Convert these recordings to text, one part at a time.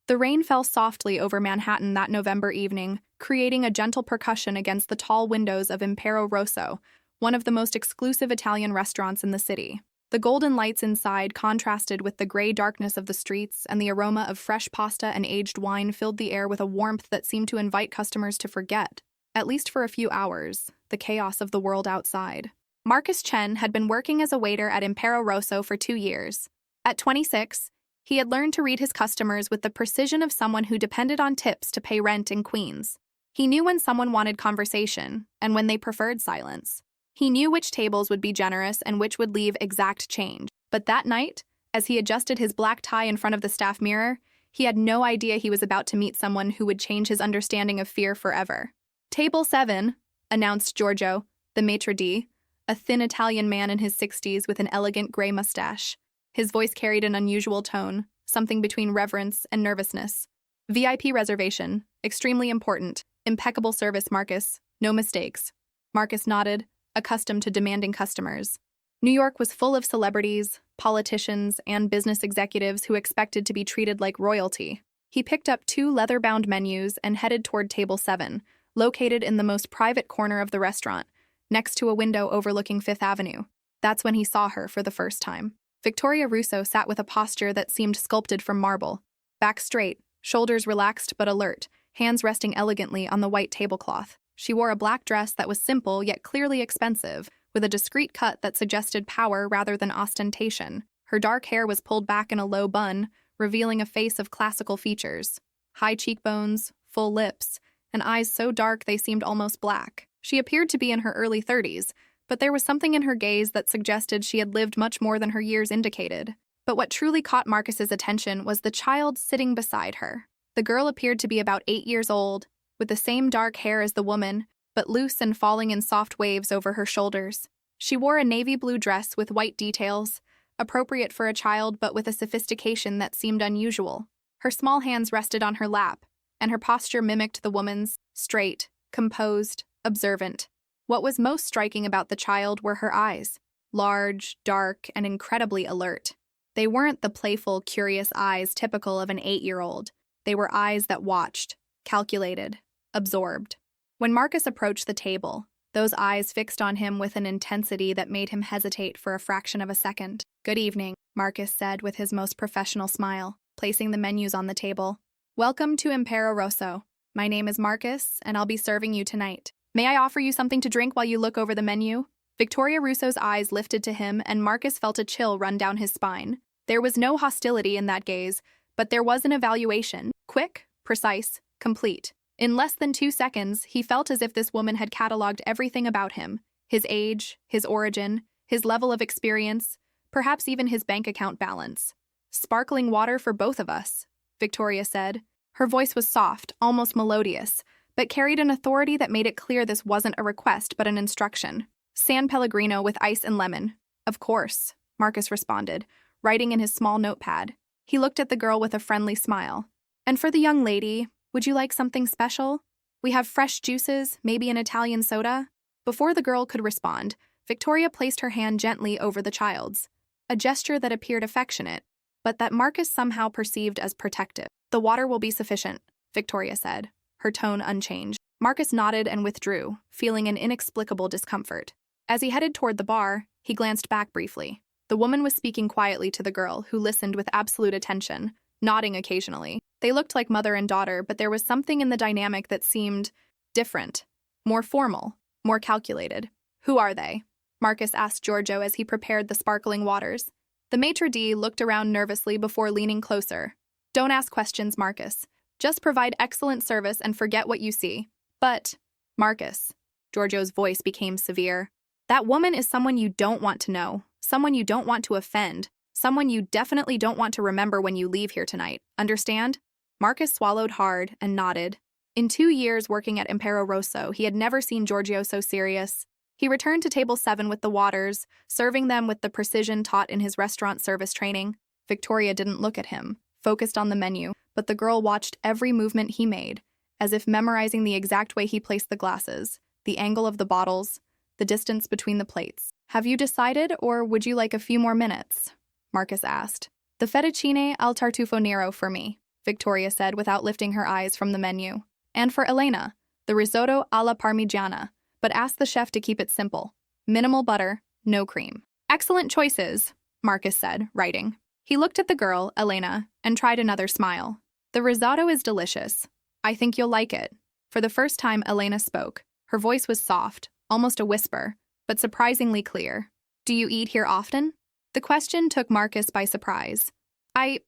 The rain fell softly over Manhattan that November evening, creating a gentle percussion against the tall windows of Impero Rosso, one of the most exclusive Italian restaurants in the city. The golden lights inside contrasted with the gray darkness of the streets, and the aroma of fresh pasta and aged wine filled the air with a warmth that seemed to invite customers to forget, at least for a few hours, the chaos of the world outside. Marcus Chen had been working as a waiter at Impero Rosso for 2 years. At 26, he had learned to read his customers with the precision of someone who depended on tips to pay rent in Queens. He knew when someone wanted conversation and when they preferred silence. He knew which tables would be generous and which would leave exact change. But that night, as he adjusted his black tie in front of the staff mirror, he had no idea he was about to meet someone who would change his understanding of fear forever. "Table 7, announced Giorgio, the maitre d', a thin Italian man in his 60s with an elegant gray mustache. His voice carried an unusual tone, something between reverence and nervousness. "VIP reservation, extremely important, impeccable service, Marcus, no mistakes." Marcus nodded, accustomed to demanding customers. New York was full of celebrities, politicians, and business executives who expected to be treated like royalty. He picked up 2 leather-bound menus and headed toward table 7, located in the most private corner of the restaurant, next to a window overlooking Fifth Avenue. That's when he saw her for the first time. Victoria Russo sat with a posture that seemed sculpted from marble. Back straight, shoulders relaxed but alert, hands resting elegantly on the white tablecloth. She wore a black dress that was simple yet clearly expensive, with a discreet cut that suggested power rather than ostentation. Her dark hair was pulled back in a low bun, revealing a face of classical features. High cheekbones, full lips, and eyes so dark they seemed almost black. She appeared to be in her early 30s, but there was something in her gaze that suggested she had lived much more than her years indicated. But what truly caught Marcus's attention was the child sitting beside her. The girl appeared to be about 8 years old, with the same dark hair as the woman, but loose and falling in soft waves over her shoulders. She wore a navy blue dress with white details, appropriate for a child but with a sophistication that seemed unusual. Her small hands rested on her lap, and her posture mimicked the woman's, straight, composed, observant. What was most striking about the child were her eyes, large, dark, and incredibly alert. They weren't the playful, curious eyes typical of an 8-year-old. They were eyes that watched, calculated, absorbed. When Marcus approached the table, those eyes fixed on him with an intensity that made him hesitate for a fraction of a second. "Good evening," Marcus said with his most professional smile, placing the menus on the table. "Welcome to Impero Rosso. My name is Marcus, and I'll be serving you tonight. May I offer you something to drink while you look over the menu?" Victoria Russo's eyes lifted to him, and Marcus felt a chill run down his spine. There was no hostility in that gaze, but there was an evaluation. Quick, precise, complete. In less than 2 seconds, he felt as if this woman had cataloged everything about him: his age, his origin, his level of experience, perhaps even his bank account balance. "Sparkling water for both of us," Victoria said. Her voice was soft, almost melodious, but carried an authority that made it clear this wasn't a request but an instruction. "San Pellegrino with ice and lemon." "Of course," Marcus responded, writing in his small notepad. He looked at the girl with a friendly smile. "And for the young lady, would you like something special? We have fresh juices, maybe an Italian soda?" Before the girl could respond, Victoria placed her hand gently over the child's, a gesture that appeared affectionate, but that Marcus somehow perceived as protective. "The water will be sufficient," Victoria said, her tone unchanged. Marcus nodded and withdrew, feeling an inexplicable discomfort. As he headed toward the bar, he glanced back briefly. The woman was speaking quietly to the girl, who listened with absolute attention, nodding occasionally. They looked like mother and daughter, but there was something in the dynamic that seemed different, more formal, more calculated. "Who are they?" Marcus asked Giorgio as he prepared the sparkling waters. The maitre d' looked around nervously before leaning closer. "Don't ask questions, Marcus. Just provide excellent service and forget what you see." "But, Marcus," Giorgio's voice became severe, "that woman is someone you don't want to know, someone you don't want to offend, someone you definitely don't want to remember when you leave here tonight. Understand?" Marcus swallowed hard and nodded. In 2 years working at Impero Rosso, he had never seen Giorgio so serious. He returned to table 7 with the waters, serving them with the precision taught in his restaurant service training. Victoria didn't look at him, focused on the menu, but the girl watched every movement he made, as if memorizing the exact way he placed the glasses, the angle of the bottles, the distance between the plates. "Have you decided, or would you like a few more minutes?" Marcus asked. "The fettuccine al tartufo nero for me," Victoria said without lifting her eyes from the menu. And for Elena, the risotto alla parmigiana, but asked the chef to keep it simple. Minimal butter, no cream. Excellent choices, Marcus said, writing. He looked at the girl, Elena, and tried another smile. The risotto is delicious. I think you'll like it. For the first time, Elena spoke. Her voice was soft, almost a whisper, but surprisingly clear. Do you eat here often? The question took Marcus by surprise. I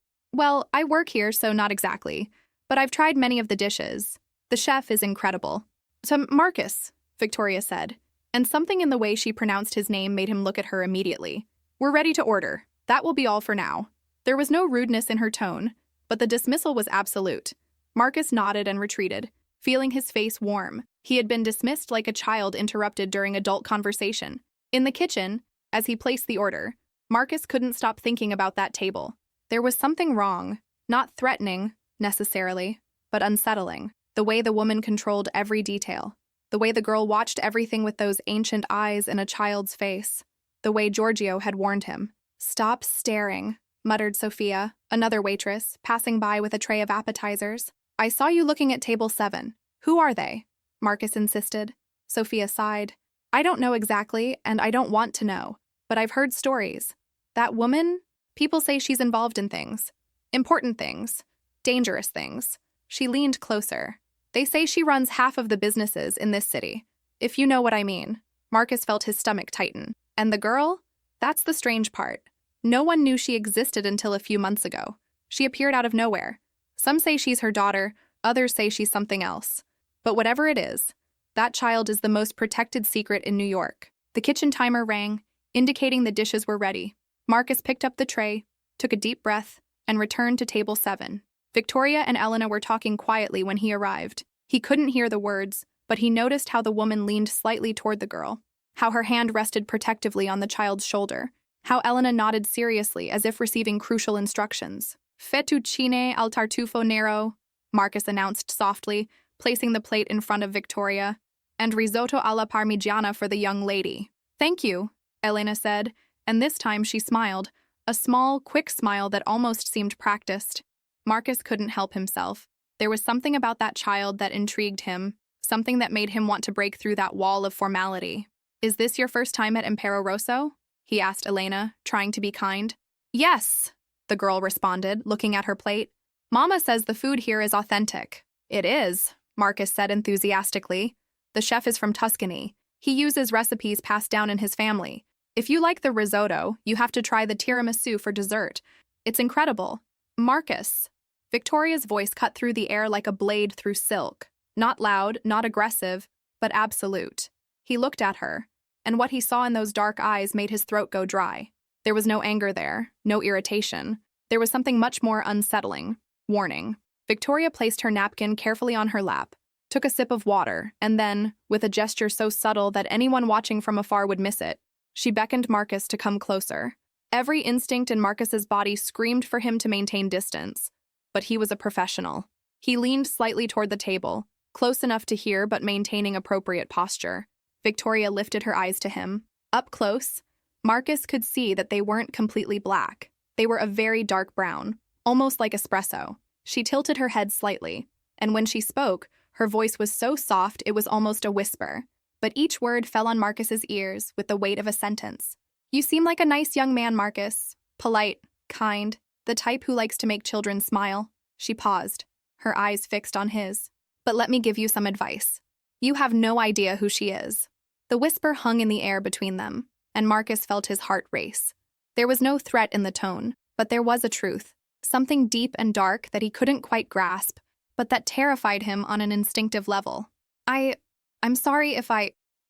work here, so not exactly, but I've tried many of the dishes. The chef is incredible. So, Marcus, Victoria said, and something in the way she pronounced his name made him look at her immediately. We're ready to order. That will be all for now. There was no rudeness in her tone, but the dismissal was absolute. Marcus nodded and retreated, feeling his face warm. He had been dismissed like a child interrupted during adult conversation. In the kitchen, as he placed the order, Marcus couldn't stop thinking about that table. There was something wrong, not threatening, necessarily, but unsettling. The way the woman controlled every detail. The way the girl watched everything with those ancient eyes in a child's face. The way Giorgio had warned him. Stop staring, muttered Sophia, another waitress, passing by with a tray of appetizers. I saw you looking at table 7. Who are they? Marcus insisted. Sophia sighed. I don't know exactly, and I don't want to know, but I've heard stories. That woman? People say she's involved in things. Important things. Dangerous things. She leaned closer. They say she runs half of the businesses in this city. If you know what I mean. Marcus felt his stomach tighten. And the girl? That's the strange part. No one knew she existed until a few months ago. She appeared out of nowhere. Some say she's her daughter, others say she's something else. But whatever it is, that child is the most protected secret in New York. The kitchen timer rang, indicating the dishes were ready. Marcus picked up the tray, took a deep breath, and returned to table 7. Victoria and Elena were talking quietly when he arrived. He couldn't hear the words, but he noticed how the woman leaned slightly toward the girl, how her hand rested protectively on the child's shoulder, how Elena nodded seriously as if receiving crucial instructions. Fettuccine al tartufo nero, Marcus announced softly, placing the plate in front of Victoria, and risotto alla parmigiana for the young lady. Thank you, Elena said, and this time she smiled, a small, quick smile that almost seemed practiced. Marcus couldn't help himself. There was something about that child that intrigued him, something that made him want to break through that wall of formality. Is this your first time at Impero Rosso? He asked Elena, trying to be kind. Yes, the girl responded, looking at her plate. Mama says the food here is authentic. It is, Marcus said enthusiastically. The chef is from Tuscany. He uses recipes passed down in his family. If you like the risotto, you have to try the tiramisu for dessert. It's incredible. Marcus. Victoria's voice cut through the air like a blade through silk. Not loud, not aggressive, but absolute. He looked at her, and what he saw in those dark eyes made his throat go dry. There was no anger there, no irritation. There was something much more unsettling. Warning. Victoria placed her napkin carefully on her lap, took a sip of water, and then, with a gesture so subtle that anyone watching from afar would miss it, she beckoned Marcus to come closer. Every instinct in Marcus's body screamed for him to maintain distance. But he was a professional. He leaned slightly toward the table, close enough to hear but maintaining appropriate posture. Victoria lifted her eyes to him. Up close, Marcus could see that they weren't completely black. They were a very dark brown, almost like espresso. She tilted her head slightly, and when she spoke, her voice was so soft it was almost a whisper. But each word fell on Marcus's ears with the weight of a sentence. You seem like a nice young man, Marcus. Polite, kind, the type who likes to make children smile. She paused, her eyes fixed on his. But let me give you some advice. You have no idea who she is. The whisper hung in the air between them, and Marcus felt his heart race. There was no threat in the tone, but there was a truth, something deep and dark that he couldn't quite grasp, but that terrified him on an instinctive level. I'm sorry if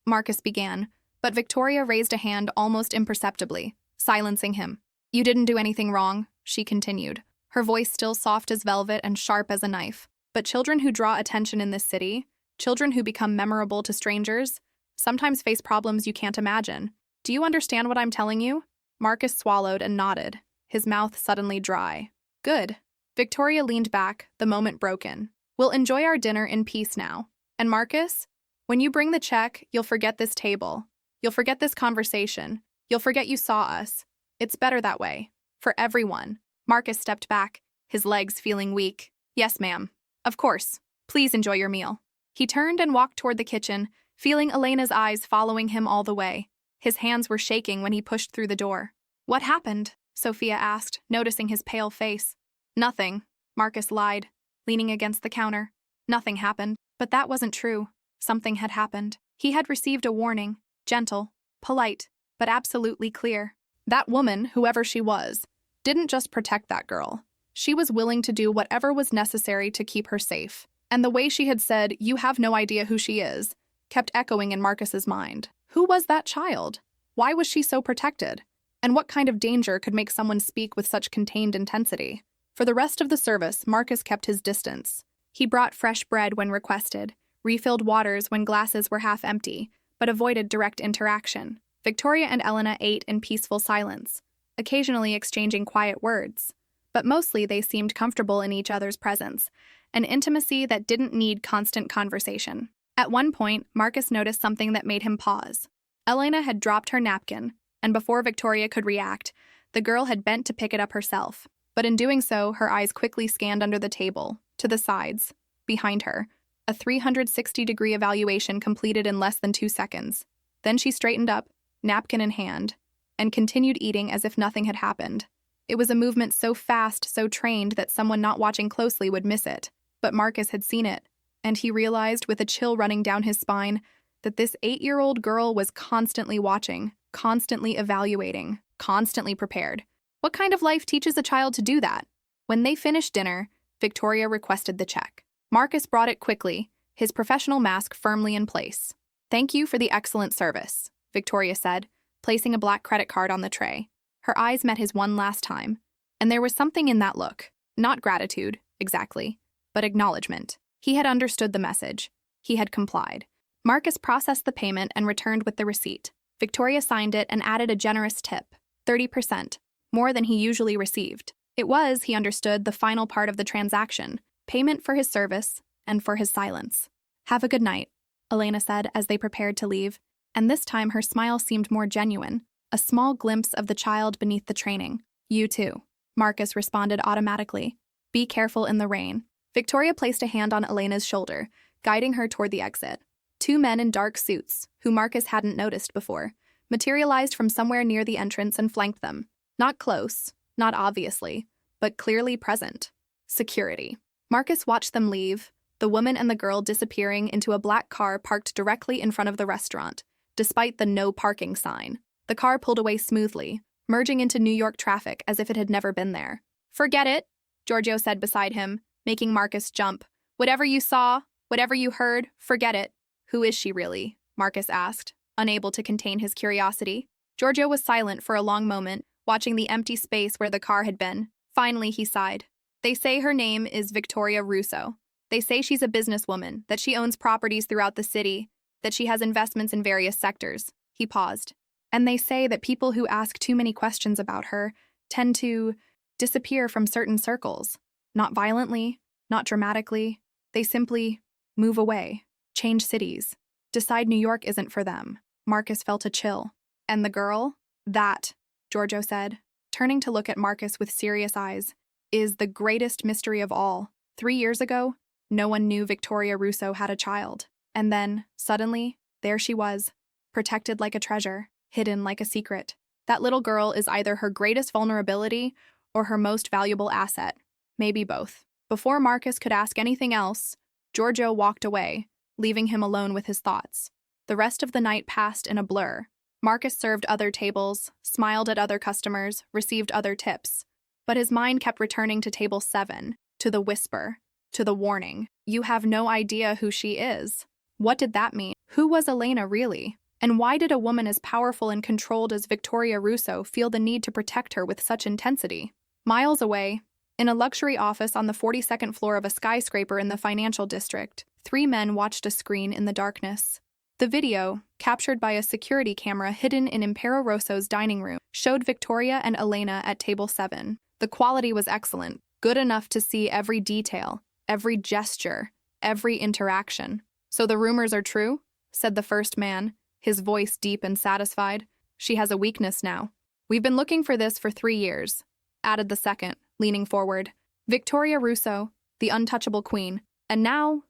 Marcus began, but Victoria raised a hand almost imperceptibly, silencing him. You didn't do anything wrong, she continued, her voice still soft as velvet and sharp as a knife. But children who draw attention in this city, children who become memorable to strangers, sometimes face problems you can't imagine. Do you understand what I'm telling you? Marcus swallowed and nodded, his mouth suddenly dry. Good. Victoria leaned back, the moment broken. We'll enjoy our dinner in peace now. And Marcus, when you bring the check, you'll forget this table. You'll forget this conversation. You'll forget you saw us. It's better that way. For everyone. Marcus stepped back, his legs feeling weak. Yes, ma'am. Of course. Please enjoy your meal. He turned and walked toward the kitchen, feeling Elena's eyes following him all the way. His hands were shaking when he pushed through the door. What happened? Sophia asked, noticing his pale face. Nothing, Marcus lied, leaning against the counter. Nothing happened. But that wasn't true. Something had happened. He had received a warning, gentle, polite, but absolutely clear. That woman, whoever she was, didn't just protect that girl. She was willing to do whatever was necessary to keep her safe. And the way she had said, "You have no idea who she is," kept echoing in Marcus's mind. Who was that child? Why was she so protected? And what kind of danger could make someone speak with such contained intensity? For the rest of the service, Marcus kept his distance. He brought fresh bread when requested, refilled waters when glasses were half empty, but avoided direct interaction. Victoria and Elena ate in peaceful silence, occasionally exchanging quiet words. But mostly they seemed comfortable in each other's presence, an intimacy that didn't need constant conversation. At one point, Marcus noticed something that made him pause. Elena had dropped her napkin, and before Victoria could react, the girl had bent to pick it up herself. But in doing so, her eyes quickly scanned under the table, to the sides, behind her, a 360-degree evaluation completed in less than 2 seconds. Then she straightened up, napkin in hand, and continued eating as if nothing had happened. It was a movement so fast, so trained that someone not watching closely would miss it. But Marcus had seen it, and he realized with a chill running down his spine that this 8-year-old girl was constantly watching, constantly evaluating, constantly prepared. What kind of life teaches a child to do that? When they finished dinner, Victoria requested the check. Marcus brought it quickly, his professional mask firmly in place. "Thank you for the excellent service," Victoria said, placing a black credit card on the tray. Her eyes met his one last time, and there was something in that look. Not gratitude, exactly, but acknowledgement. He had understood the message. He had complied. Marcus processed the payment and returned with the receipt. Victoria signed it and added a generous tip, 30%, more than he usually received. It was, he understood, the final part of the transaction, payment for his service and for his silence. "Have a good night," Elena said as they prepared to leave, and this time her smile seemed more genuine, a small glimpse of the child beneath the training. "You too," Marcus responded automatically. "Be careful in the rain." Victoria placed a hand on Elena's shoulder, guiding her toward the exit. 2 men in dark suits, who Marcus hadn't noticed before, materialized from somewhere near the entrance and flanked them. Not close, not obviously, but clearly present. Security. Marcus watched them leave, the woman and the girl disappearing into a black car parked directly in front of the restaurant, despite the no parking sign. The car pulled away smoothly, merging into New York traffic as if it had never been there. "Forget it," Giorgio said beside him, making Marcus jump. "Whatever you saw, whatever you heard, forget it." "Who is she really?" Marcus asked, unable to contain his curiosity. Giorgio was silent for a long moment, watching the empty space where the car had been. Finally, he sighed. "They say her name is Victoria Russo. They say she's a businesswoman, that she owns properties throughout the city, that she has investments in various sectors." He paused. "And they say that people who ask too many questions about her tend to disappear from certain circles. Not violently, not dramatically. They simply move away, change cities, decide New York isn't for them." Marcus felt a chill. "And the girl?" "That," Giorgio said, turning to look at Marcus with serious eyes, "is the greatest mystery of all. 3 years ago, no one knew Victoria Russo had a child. And then, suddenly, there she was, protected like a treasure, hidden like a secret. That little girl is either her greatest vulnerability or her most valuable asset. Maybe both." Before Marcus could ask anything else, Giorgio walked away, leaving him alone with his thoughts. The rest of the night passed in a blur. Marcus served other tables, smiled at other customers, received other tips. But his mind kept returning to table 7, to the whisper, to the warning. "You have no idea who she is." What did that mean? Who was Elena really? And why did a woman as powerful and controlled as Victoria Russo feel the need to protect her with such intensity? Miles away, in a luxury office on the 42nd floor of a skyscraper in the financial district, 3 men watched a screen in the darkness. The video, captured by a security camera hidden in Impero Rosso's dining room, showed Victoria and Elena at table 7. The quality was excellent, good enough to see every detail, every gesture, every interaction. "So the rumors are true?" said the first man, his voice deep and satisfied. "She has a weakness now." "We've been looking for this for 3 years," added the second, leaning forward. "Victoria Russo, the untouchable queen, and now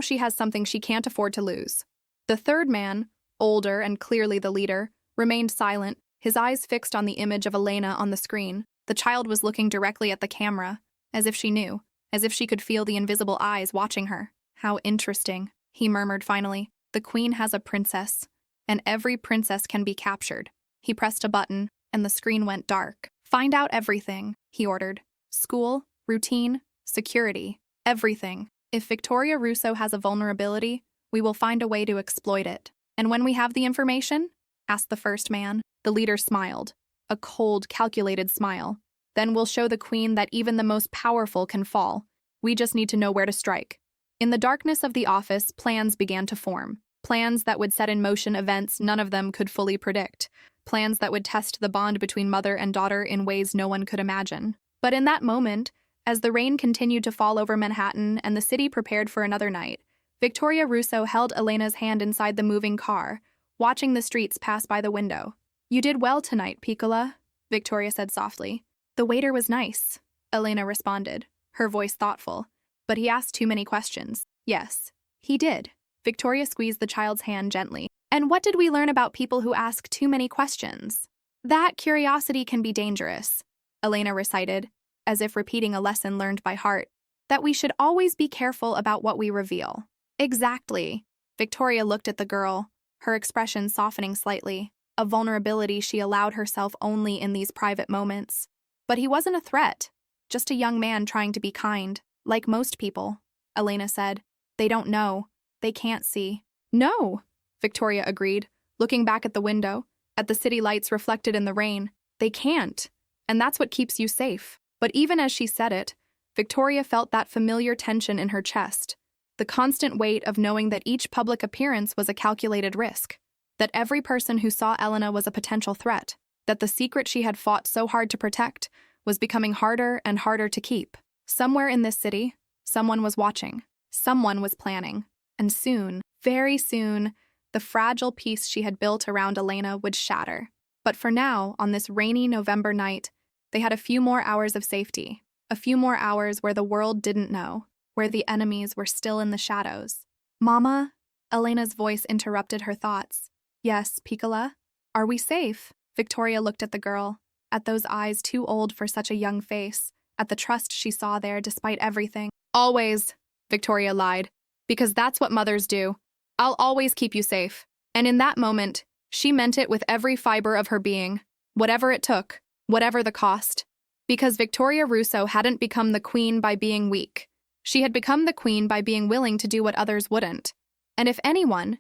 she has something she can't afford to lose. The third man, older and clearly the leader, remained silent, his eyes fixed on the image of Elena on the screen. The child was looking directly at the camera, as if she knew, as if she could feel the invisible eyes watching her. How interesting, he murmured finally. The queen has a princess, and every princess can be captured. He pressed a button, and the screen went dark. Find out everything, he ordered. School, routine, security, everything. If Victoria Russo has a vulnerability, we will find a way to exploit it. And when we have the information? Asked the first man. The leader smiled, a cold, calculated smile. Then we'll show the queen that even the most powerful can fall. We just need to know where to strike. In the darkness of the office, plans began to form. Plans that would set in motion events none of them could fully predict. Plans that would test the bond between mother and daughter in ways no one could imagine. But in that moment, as the rain continued to fall over Manhattan and the city prepared for another night, Victoria Russo held Elena's hand inside the moving car, watching the streets pass by the window. You did well tonight, Piccola, Victoria said softly. The waiter was nice, Elena responded, her voice thoughtful. But he asked too many questions. Yes, he did. Victoria squeezed the child's hand gently. And what did we learn about people who ask too many questions? That curiosity can be dangerous, Elena recited, as if repeating a lesson learned by heart, that we should always be careful about what we reveal. Exactly. Victoria looked at the girl, her expression softening slightly, a vulnerability she allowed herself only in these private moments. But he wasn't a threat, just a young man trying to be kind, like most people, Elena said. They don't know. They can't see. No, Victoria agreed, looking back at the window, at the city lights reflected in the rain. They can't. And that's what keeps you safe. But even as she said it, Victoria felt that familiar tension in her chest, the constant weight of knowing that each public appearance was a calculated risk, that every person who saw Elena was a potential threat, that the secret she had fought so hard to protect was becoming harder and harder to keep. Somewhere in this city, someone was watching, someone was planning, and soon, very soon, the fragile peace she had built around Elena would shatter. But for now, on this rainy November night, they had a few more hours of safety, a few more hours where the world didn't know, where the enemies were still in the shadows. Mama? Elena's voice interrupted her thoughts. Yes, Piccola? Are we safe? Victoria looked at the girl, at those eyes too old for such a young face, at the trust she saw there despite everything. Always, Victoria lied, because that's what mothers do. I'll always keep you safe. And in that moment, she meant it with every fiber of her being, whatever it took, whatever the cost. Because Victoria Russo hadn't become the queen by being weak. She had become the queen by being willing to do what others wouldn't. And if anyone,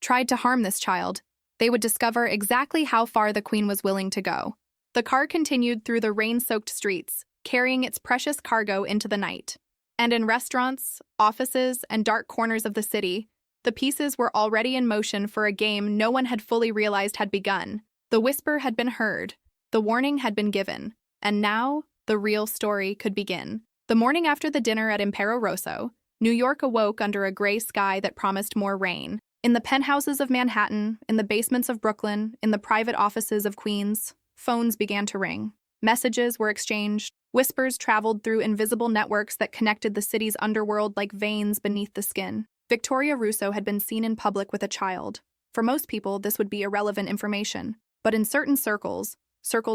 tried to harm this child, they would discover exactly how far the queen was willing to go. The car continued through the rain-soaked streets, carrying its precious cargo into the night. And in restaurants, offices, and dark corners of the city, the pieces were already in motion for a game no one had fully realized had begun. The whisper had been heard, the warning had been given, and now the real story could begin. The morning after the dinner at Impero Rosso, New York awoke under a gray sky that promised more rain. In the penthouses of Manhattan, in the basements of Brooklyn, in the private offices of Queens, phones began to ring. Messages were exchanged. Whispers traveled through invisible networks that connected the city's underworld like veins beneath the skin. Victoria Russo had been seen in public with a child. For most people, this would be irrelevant information. But in certain circles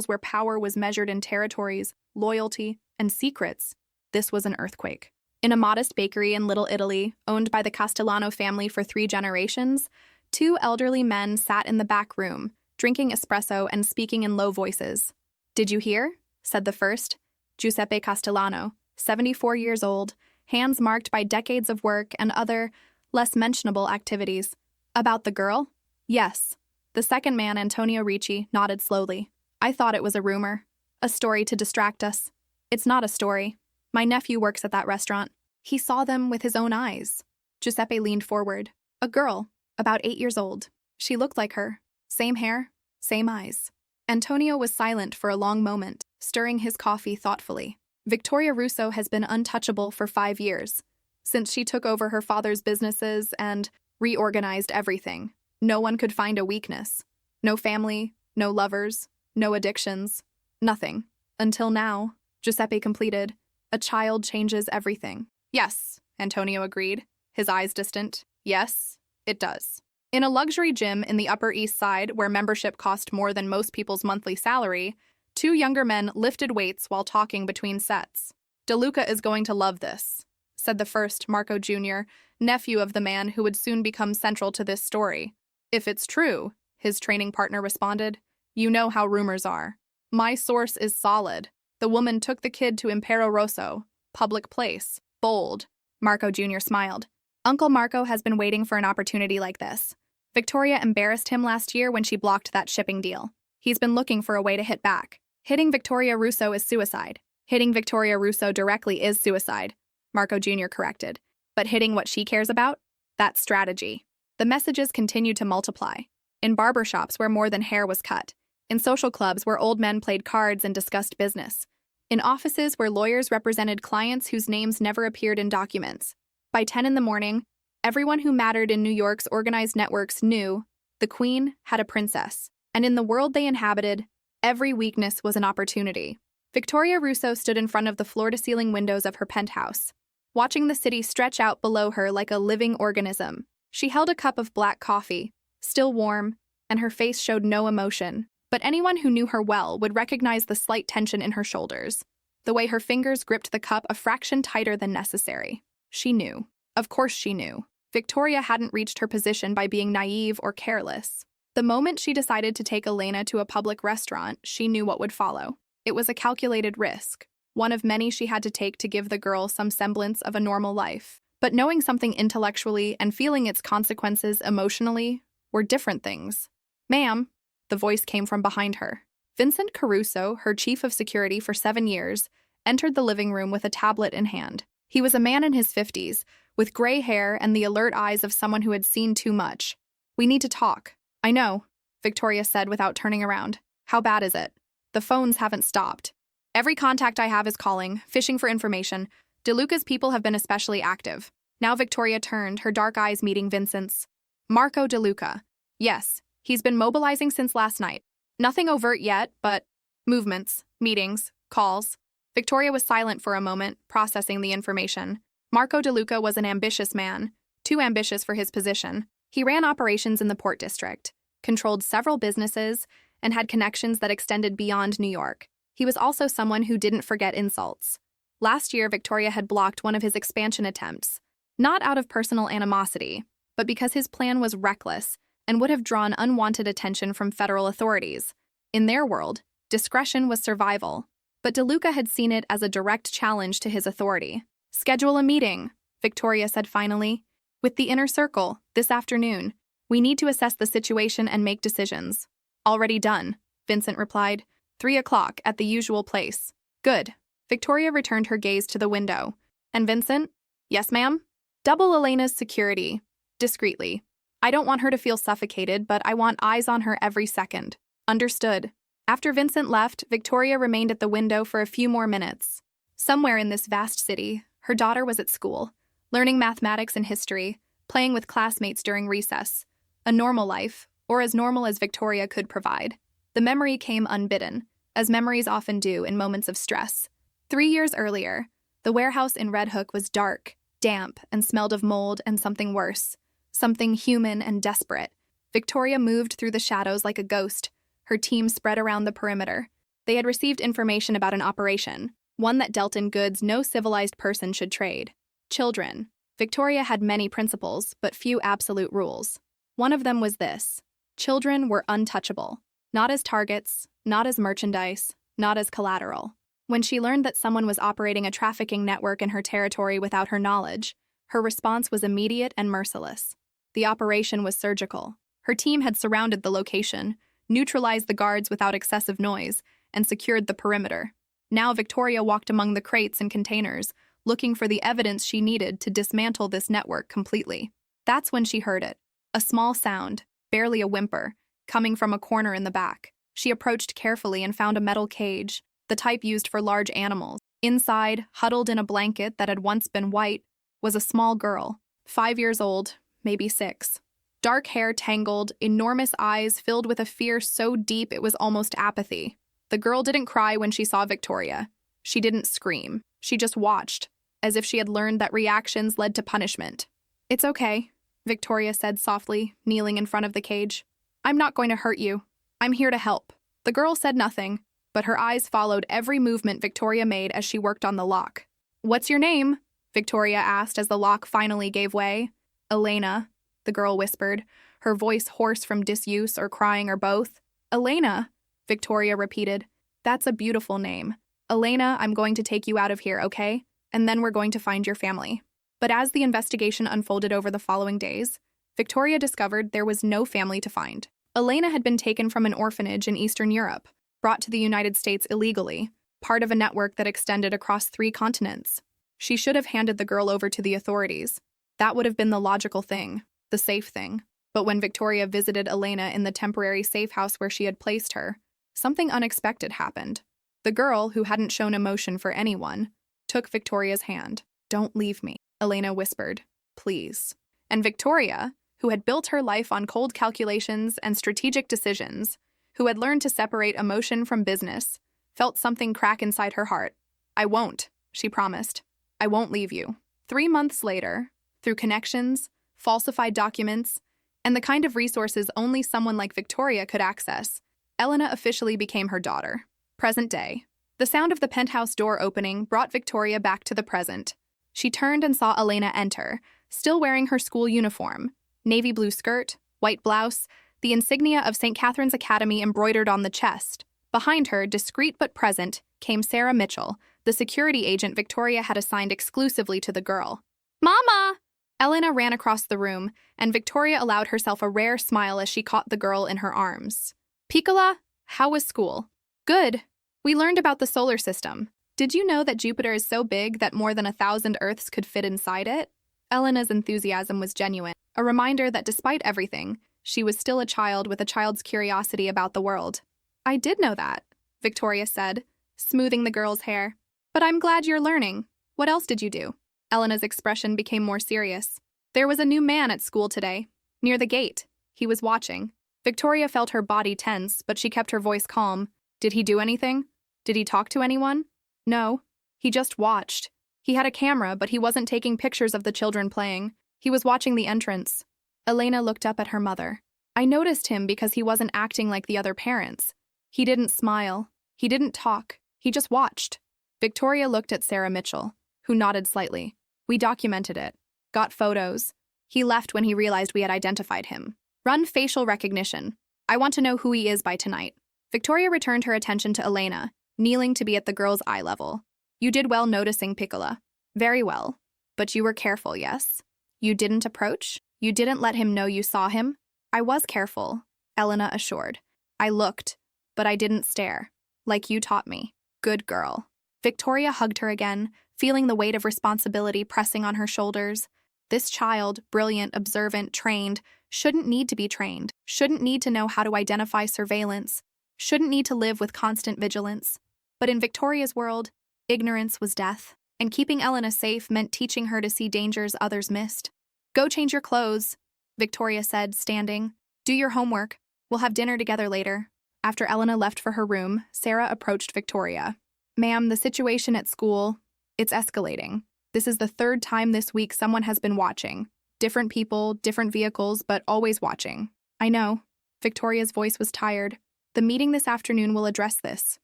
where power was measured in territories, loyalty, and secrets, this was an earthquake. In a modest bakery in Little Italy, owned by the Castellano family for 3 generations, 2 elderly men sat in the back room, drinking espresso and speaking in low voices. "Did you hear?" said the first, Giuseppe Castellano, 74 years old, hands marked by decades of work and other, less mentionable activities. "About the girl?" "Yes." The second man, Antonio Ricci, nodded slowly. "I thought it was a rumor. A story to distract us." "It's not a story. My nephew works at that restaurant. He saw them with his own eyes." Giuseppe leaned forward. "A girl, about 8 years old. She looked like her. Same hair, same eyes." Antonio was silent for a long moment, stirring his coffee thoughtfully. Victoria Russo has been untouchable for 5 years, since she took over her father's businesses and reorganized everything. No one could find a weakness. No family, no lovers, no addictions, nothing. Until now, Giuseppe completed. A child changes everything. Yes, Antonio agreed, his eyes distant. Yes, it does. In a luxury gym in the Upper East Side, where membership cost more than most people's monthly salary, two younger men lifted weights while talking between sets. DeLuca is going to love this, said the first, Marco Jr., nephew of the man who would soon become central to this story. If it's true, his training partner responded, you know how rumors are. My source is solid. The woman took the kid to Impero Rosso, public place, bold. Marco Jr. smiled. Uncle Marco has been waiting for an opportunity like this. Victoria embarrassed him last year when she blocked that shipping deal. He's been looking for a way to hit back. Hitting Victoria Russo is suicide. Hitting Victoria Russo directly is suicide, Marco Jr. corrected. But hitting what she cares about? That's strategy. The messages continued to multiply. In barbershops where more than hair was cut. In social clubs where old men played cards and discussed business. In offices where lawyers represented clients whose names never appeared in documents. By 10 in the morning, everyone who mattered in New York's organized networks knew the Queen had a princess, and in the world they inhabited, every weakness was an opportunity. Victoria Russo stood in front of the floor-to-ceiling windows of her penthouse, watching the city stretch out below her like a living organism. She held a cup of black coffee, still warm, and her face showed no emotion. But anyone who knew her well would recognize the slight tension in her shoulders, the way her fingers gripped the cup a fraction tighter than necessary. She knew. Of course she knew. Victoria hadn't reached her position by being naive or careless. The moment she decided to take Elena to a public restaurant, she knew what would follow. It was a calculated risk, one of many she had to take to give the girl some semblance of a normal life. But knowing something intellectually and feeling its consequences emotionally were different things. Ma'am, the voice came from behind her. Vincent Caruso, her chief of security for 7 years, entered the living room with a tablet in hand. He was a man in his 50s, with gray hair and the alert eyes of someone who had seen too much. We need to talk. I know, Victoria said without turning around. How bad is it? The phones haven't stopped. Every contact I have is calling, fishing for information. DeLuca's people have been especially active. Now Victoria turned, her dark eyes meeting Vincent's. Marco DeLuca. Yes, he's been mobilizing since last night. Nothing overt yet, but movements, meetings, calls. Victoria was silent for a moment, processing the information. Marco DeLuca was an ambitious man, too ambitious for his position. He ran operations in the Port District, controlled several businesses, and had connections that extended beyond New York. He was also someone who didn't forget insults. Last year, Victoria had blocked one of his expansion attempts, not out of personal animosity, but because his plan was reckless and would have drawn unwanted attention from federal authorities. In their world, discretion was survival, but DeLuca had seen it as a direct challenge to his authority. Schedule a meeting, Victoria said finally, with the inner circle, this afternoon. We need to assess the situation and make decisions. Already done, Vincent replied. 3 o'clock at the usual place. Good. Victoria returned her gaze to the window. And Vincent? Yes, ma'am? Double Elena's security. Discreetly. I don't want her to feel suffocated, but I want eyes on her every second. Understood. After Vincent left, Victoria remained at the window for a few more minutes. Somewhere in this vast city, her daughter was at school, learning mathematics and history, playing with classmates during recess. A normal life, or as normal as Victoria could provide. The memory came unbidden, as memories often do in moments of stress. 3 years earlier, the warehouse in Red Hook was dark, damp, and smelled of mold and something worse. Something human and desperate. Victoria moved through the shadows like a ghost, her team spread around the perimeter. They had received information about an operation, one that dealt in goods no civilized person should trade. Children. Victoria had many principles, but few absolute rules. One of them was this. Children were untouchable. Not as targets, not as merchandise, not as collateral. When she learned that someone was operating a trafficking network in her territory without her knowledge, her response was immediate and merciless. The operation was surgical. Her team had surrounded the location, neutralized the guards without excessive noise, and secured the perimeter. Now Victoria walked among the crates and containers, looking for the evidence she needed to dismantle this network completely. That's when she heard it. A small sound, barely a whimper, coming from a corner in the back. She approached carefully and found a metal cage, the type used for large animals. Inside, huddled in a blanket that had once been white, was a small girl, 5 years old, maybe 6. Dark hair tangled, enormous eyes filled with a fear so deep it was almost apathy. The girl didn't cry when she saw Victoria. She didn't scream. She just watched, as if she had learned that reactions led to punishment. "It's okay," Victoria said softly, kneeling in front of the cage. "I'm not going to hurt you. I'm here to help." The girl said nothing, but her eyes followed every movement Victoria made as she worked on the lock. "What's your name?" Victoria asked as the lock finally gave way. "Elena," the girl whispered, her voice hoarse from disuse or crying or both. "Elena," Victoria repeated. "That's a beautiful name. Elena, I'm going to take you out of here, okay? And then we're going to find your family." But as the investigation unfolded over the following days, Victoria discovered there was no family to find. Elena had been taken from an orphanage in Eastern Europe, brought to the United States illegally, part of a network that extended across 3 continents. She should have handed the girl over to the authorities. That would have been the logical thing, the safe thing. But when Victoria visited Elena in the temporary safe house where she had placed her, something unexpected happened. The girl, who hadn't shown emotion for anyone, took Victoria's hand. "Don't leave me," Elena whispered. "Please." And Victoria, who had built her life on cold calculations and strategic decisions, who had learned to separate emotion from business, felt something crack inside her heart. "I won't," she promised. "I won't leave you." 3 months later, through connections, falsified documents, and the kind of resources only someone like Victoria could access, Elena officially became her daughter. Present day. The sound of the penthouse door opening brought Victoria back to the present. She turned and saw Elena enter, still wearing her school uniform, navy blue skirt, white blouse, the insignia of St. Catherine's Academy embroidered on the chest. Behind her, discreet but present, came Sarah Mitchell, the security agent Victoria had assigned exclusively to the girl. "Mama!" Elena ran across the room, and Victoria allowed herself a rare smile as she caught the girl in her arms. "Piccola, how was school?" "Good. We learned about the solar system. Did you know that Jupiter is so big that more than 1,000 Earths could fit inside it?" Elena's enthusiasm was genuine, a reminder that despite everything, she was still a child with a child's curiosity about the world. "I did know that," Victoria said, smoothing the girl's hair. "But I'm glad you're learning. What else did you do?" Elena's expression became more serious. "There was a new man at school today, near the gate. He was watching." Victoria felt her body tense, but she kept her voice calm. "Did he do anything? Did he talk to anyone?" "No. He just watched. He had a camera, but he wasn't taking pictures of the children playing. He was watching the entrance." Elena looked up at her mother. "I noticed him because he wasn't acting like the other parents. He didn't smile. He didn't talk. He just watched." Victoria looked at Sarah Mitchell, who nodded slightly. "We documented it. Got photos. He left when he realized we had identified him. Run facial recognition. I want to know who he is by tonight." Victoria returned her attention to Elena, kneeling to be at the girl's eye level. "You did well noticing Piccola. Very well. But you were careful, yes? You didn't approach? You didn't let him know you saw him?" "I was careful," Elena assured. "I looked, but I didn't stare. Like you taught me. Good girl." Victoria hugged her again, feeling the weight of responsibility pressing on her shoulders. This child, brilliant, observant, trained, shouldn't need to be trained, shouldn't need to know how to identify surveillance, shouldn't need to live with constant vigilance. But in Victoria's world, ignorance was death, and keeping Elena safe meant teaching her to see dangers others missed. "Go change your clothes," Victoria said, standing. "Do your homework. We'll have dinner together later." After Elena left for her room, Sarah approached Victoria. "Ma'am, the situation at school, it's escalating. This is the 3rd time this week someone has been watching. Different people, different vehicles, but always watching." "I know." Victoria's voice was tired. "The meeting this afternoon will address this.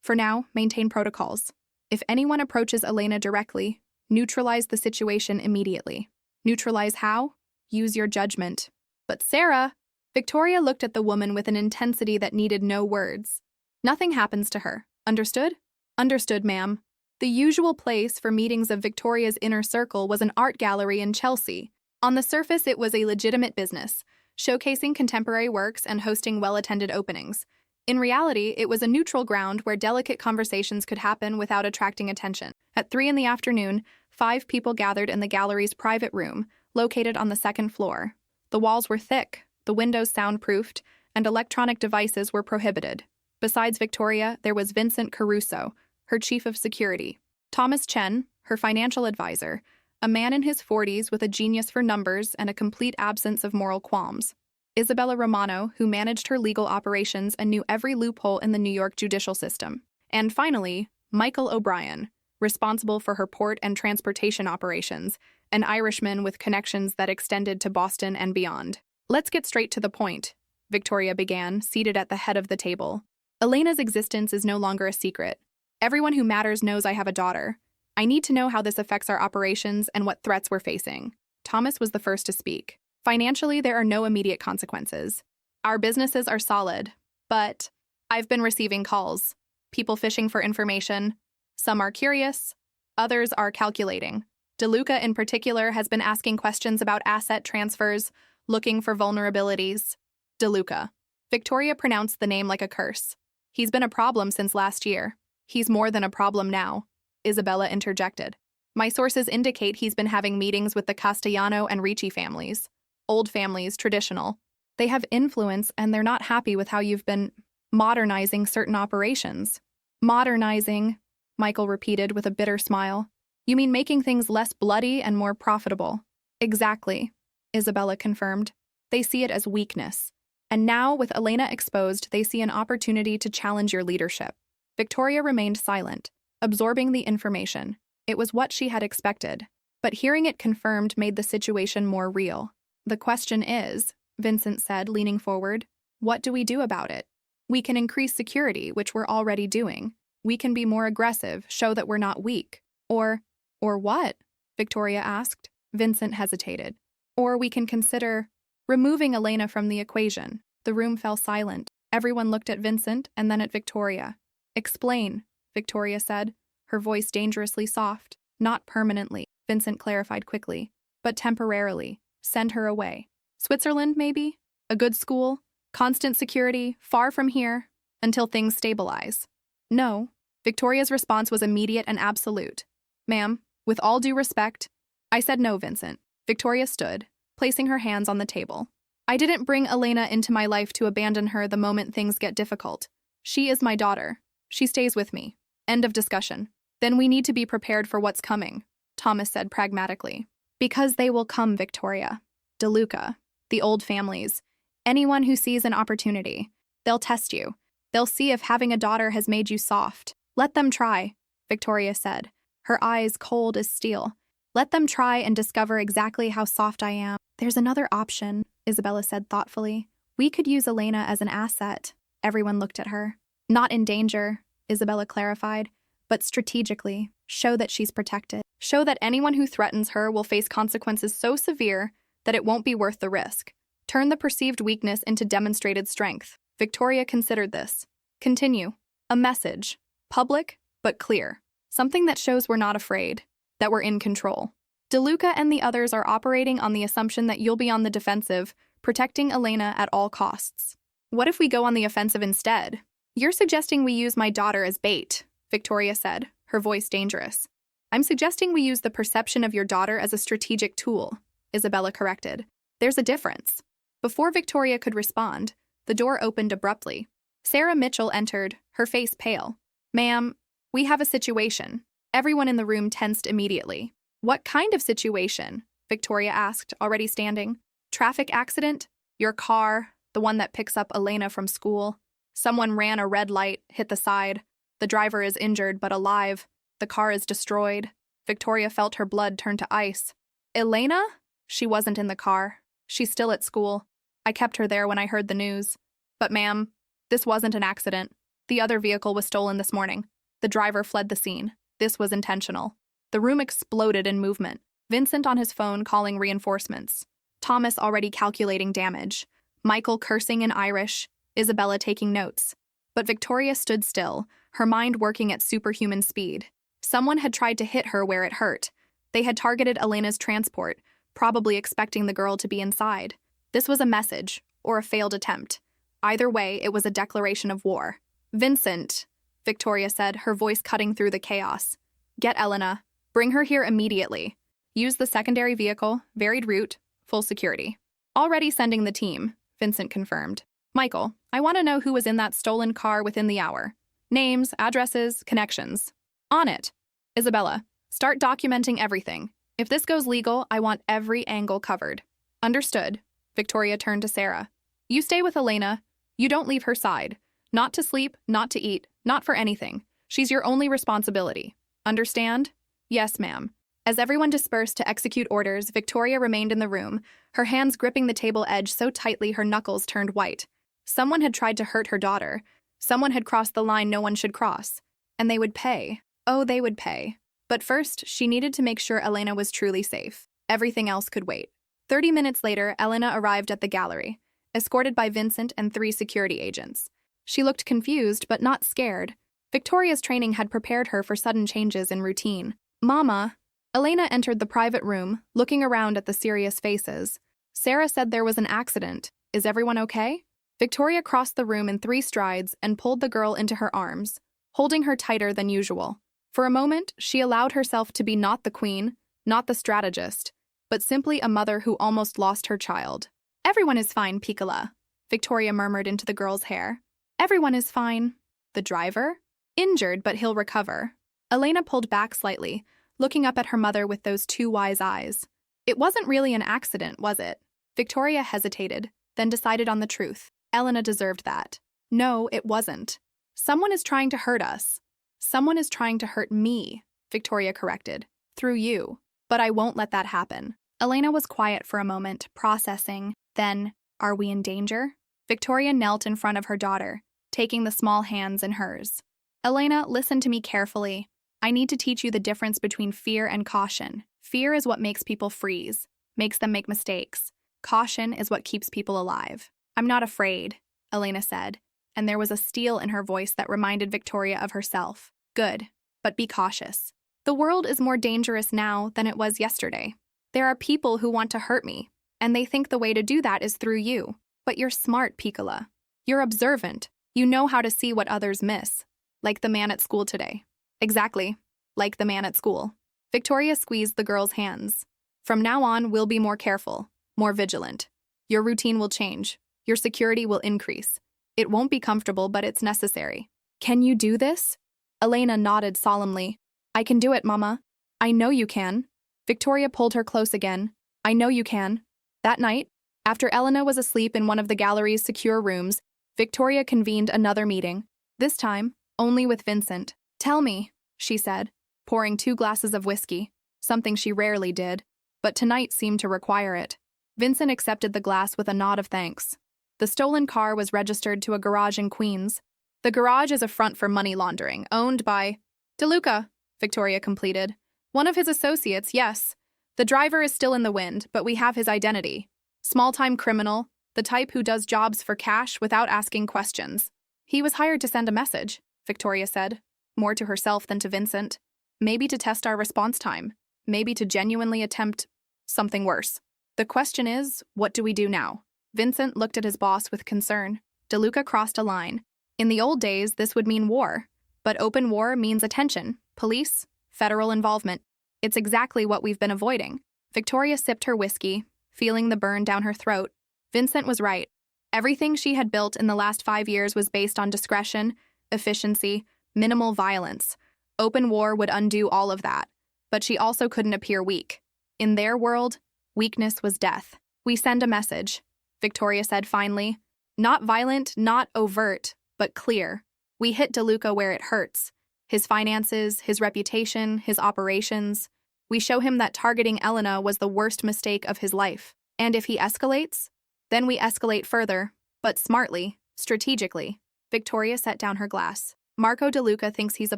For now, maintain protocols. If anyone approaches Elena directly, neutralize the situation immediately." "Neutralize how?" "Use your judgment." "But Sarah," Victoria looked at the woman with an intensity that needed no words. "Nothing happens to her. Understood?" "Understood, ma'am." The usual place for meetings of Victoria's inner circle was an art gallery in Chelsea. On the surface, it was a legitimate business, showcasing contemporary works and hosting well-attended openings. In reality, it was a neutral ground where delicate conversations could happen without attracting attention. At 3 in the afternoon, 5 people gathered in the gallery's private room, located on the 2nd floor. The walls were thick, the windows soundproofed, and electronic devices were prohibited. Besides Victoria, there was Vincent Caruso, her chief of security; Thomas Chen, her financial advisor, a man in his 40s with a genius for numbers and a complete absence of moral qualms; Isabella Romano, who managed her legal operations and knew every loophole in the New York judicial system; and finally, Michael O'Brien, responsible for her port and transportation operations, an Irishman with connections that extended to Boston and beyond. Let's get straight to the point, Victoria began, seated at the head of the table. Elena's existence is no longer a secret. Everyone who matters knows I have a daughter. I need to know how this affects our operations and what threats we're facing. Thomas was the first to speak. Financially, there are no immediate consequences. Our businesses are solid, but I've been receiving calls. People fishing for information. Some are curious, others are calculating. DeLuca, in particular, has been asking questions about asset transfers, looking for vulnerabilities. DeLuca. Victoria pronounced the name like a curse. He's been a problem since last year. He's more than a problem now, Isabella interjected. My sources indicate he's been having meetings with the Castellano and Ricci families. Old families, traditional. They have influence and they're not happy with how you've been modernizing certain operations. Modernizing, Michael repeated with a bitter smile. You mean making things less bloody and more profitable? Exactly, Isabella confirmed. They see it as weakness. And now, with Elena exposed, they see an opportunity to challenge your leadership. Victoria remained silent, absorbing the information. It was what she had expected, but hearing it confirmed made the situation more real. The question is, Vincent said, leaning forward, what do we do about it? We can increase security, which we're already doing. We can be more aggressive, show that we're not weak. Or what? Victoria asked. Vincent hesitated. Or we can consider removing Elena from the equation. The room fell silent. Everyone looked at Vincent and then at Victoria. Explain, Victoria said, her voice dangerously soft. Not permanently, Vincent clarified quickly, but temporarily. Send her away. Switzerland, maybe? A good school? Constant security, far from here, until things stabilize. No. Victoria's response was immediate and absolute. Ma'am, with all due respect, I said no, Vincent. Victoria stood, placing her hands on the table. I didn't bring Elena into my life to abandon her the moment things get difficult. She is my daughter. She stays with me. End of discussion. Then we need to be prepared for what's coming, Thomas said pragmatically. Because they will come, Victoria. DeLuca, the old families, anyone who sees an opportunity. They'll test you. They'll see if having a daughter has made you soft. Let them try, Victoria said, her eyes cold as steel. Let them try and discover exactly how soft I am. There's another option, Isabella said thoughtfully. We could use Elena as an asset. Everyone looked at her. Not in danger, Isabella clarified, but strategically. Show that she's protected. Show that anyone who threatens her will face consequences so severe that it won't be worth the risk. Turn the perceived weakness into demonstrated strength. Victoria considered this. Continue. A message. Public, but clear. Something that shows we're not afraid, that we're in control. DeLuca and the others are operating on the assumption that you'll be on the defensive, protecting Elena at all costs. What if we go on the offensive instead? You're suggesting we use my daughter as bait, Victoria said, her voice dangerous. I'm suggesting we use the perception of your daughter as a strategic tool, Isabella corrected. There's a difference. Before Victoria could respond, the door opened abruptly. Sarah Mitchell entered, her face pale. Ma'am, we have a situation. Everyone in the room tensed immediately. What kind of situation? Victoria asked, already standing. Traffic accident? Your car, the one that picks up Elena from school. Someone ran a red light, hit the side. The driver is injured but alive. The car is destroyed. Victoria felt her blood turn to ice. Elena? She wasn't in the car. She's still at school. I kept her there when I heard the news. But ma'am, this wasn't an accident. The other vehicle was stolen this morning. The driver fled the scene. This was intentional. The room exploded in movement. Vincent on his phone calling reinforcements. Thomas already calculating damage. Michael cursing in Irish. Isabella taking notes. But Victoria stood still, her mind working at superhuman speed. Someone had tried to hit her where it hurt. They had targeted Elena's transport, probably expecting the girl to be inside. This was a message, or a failed attempt. Either way, it was a declaration of war. Vincent, Victoria said, her voice cutting through the chaos. Get Elena. Bring her here immediately. Use the secondary vehicle, varied route, full security. Already sending the team, Vincent confirmed. Michael, I want to know who was in that stolen car within the hour. Names, addresses, connections. On it. Isabella, start documenting everything. If this goes legal, I want every angle covered. Understood. Victoria turned to Sarah. You stay with Elena. You don't leave her side. Not to sleep, not to eat, not for anything. She's your only responsibility. Understand? Yes, ma'am. As everyone dispersed to execute orders, Victoria remained in the room, her hands gripping the table edge so tightly her knuckles turned white. Someone had tried to hurt her daughter. Someone had crossed the line no one should cross. And they would pay. Oh, they would pay. But first, she needed to make sure Elena was truly safe. Everything else could wait. 30 minutes later, Elena arrived at the gallery, escorted by Vincent and 3 security agents. She looked confused, but not scared. Victoria's training had prepared her for sudden changes in routine. Mama. Elena entered the private room, looking around at the serious faces. Sarah said there was an accident. Is everyone okay? Victoria crossed the room in 3 strides and pulled the girl into her arms, holding her tighter than usual. For a moment, she allowed herself to be not the queen, not the strategist, but simply a mother who almost lost her child. Everyone is fine, Piccola, Victoria murmured into the girl's hair. Everyone is fine. The driver? Injured, but he'll recover. Elena pulled back slightly, looking up at her mother with those 2 wise eyes. It wasn't really an accident, was it? Victoria hesitated, then decided on the truth. Elena deserved that. No, it wasn't. Someone is trying to hurt us. Someone is trying to hurt me, Victoria corrected. Through you. But I won't let that happen. Elena was quiet for a moment, processing. Then, are we in danger? Victoria knelt in front of her daughter, taking the small hands in hers. Elena, listen to me carefully. I need to teach you the difference between fear and caution. Fear is what makes people freeze, makes them make mistakes. Caution is what keeps people alive. I'm not afraid, Elena said, and there was a steel in her voice that reminded Victoria of herself. Good, but be cautious. The world is more dangerous now than it was yesterday. There are people who want to hurt me, and they think the way to do that is through you. But you're smart, Piccola. You're observant. You know how to see what others miss. Like the man at school today. Exactly, like the man at school. Victoria squeezed the girl's hands. From now on, we'll be more careful, more vigilant. Your routine will change. Your security will increase. It won't be comfortable, but it's necessary. Can you do this? Elena nodded solemnly. I can do it, Mama. I know you can. Victoria pulled her close again. I know you can. That night, after Elena was asleep in one of the gallery's secure rooms, Victoria convened another meeting. This time, only with Vincent. Tell me, she said, pouring 2 glasses of whiskey, something she rarely did, but tonight seemed to require it. Vincent accepted the glass with a nod of thanks. The stolen car was registered to a garage in Queens. The garage is a front for money laundering, owned by DeLuca, Victoria completed. One of his associates, yes. The driver is still in the wind, but we have his identity. Small-time criminal, the type who does jobs for cash without asking questions. He was hired to send a message, Victoria said, more to herself than to Vincent. Maybe to test our response time. Maybe to genuinely attempt something worse. The question is, what do we do now? Vincent looked at his boss with concern. DeLuca crossed a line. In the old days, this would mean war. But open war means attention, police, federal involvement. It's exactly what we've been avoiding. Victoria sipped her whiskey, feeling the burn down her throat. Vincent was right. Everything she had built in the last 5 years was based on discretion, efficiency, minimal violence. Open war would undo all of that. But she also couldn't appear weak. In their world, weakness was death. We send a message, Victoria said finally. Not violent, not overt, but clear. We hit DeLuca where it hurts. His finances, his reputation, his operations. We show him that targeting Elena was the worst mistake of his life. And if he escalates, then we escalate further, but smartly, strategically. Victoria set down her glass. Marco DeLuca thinks he's a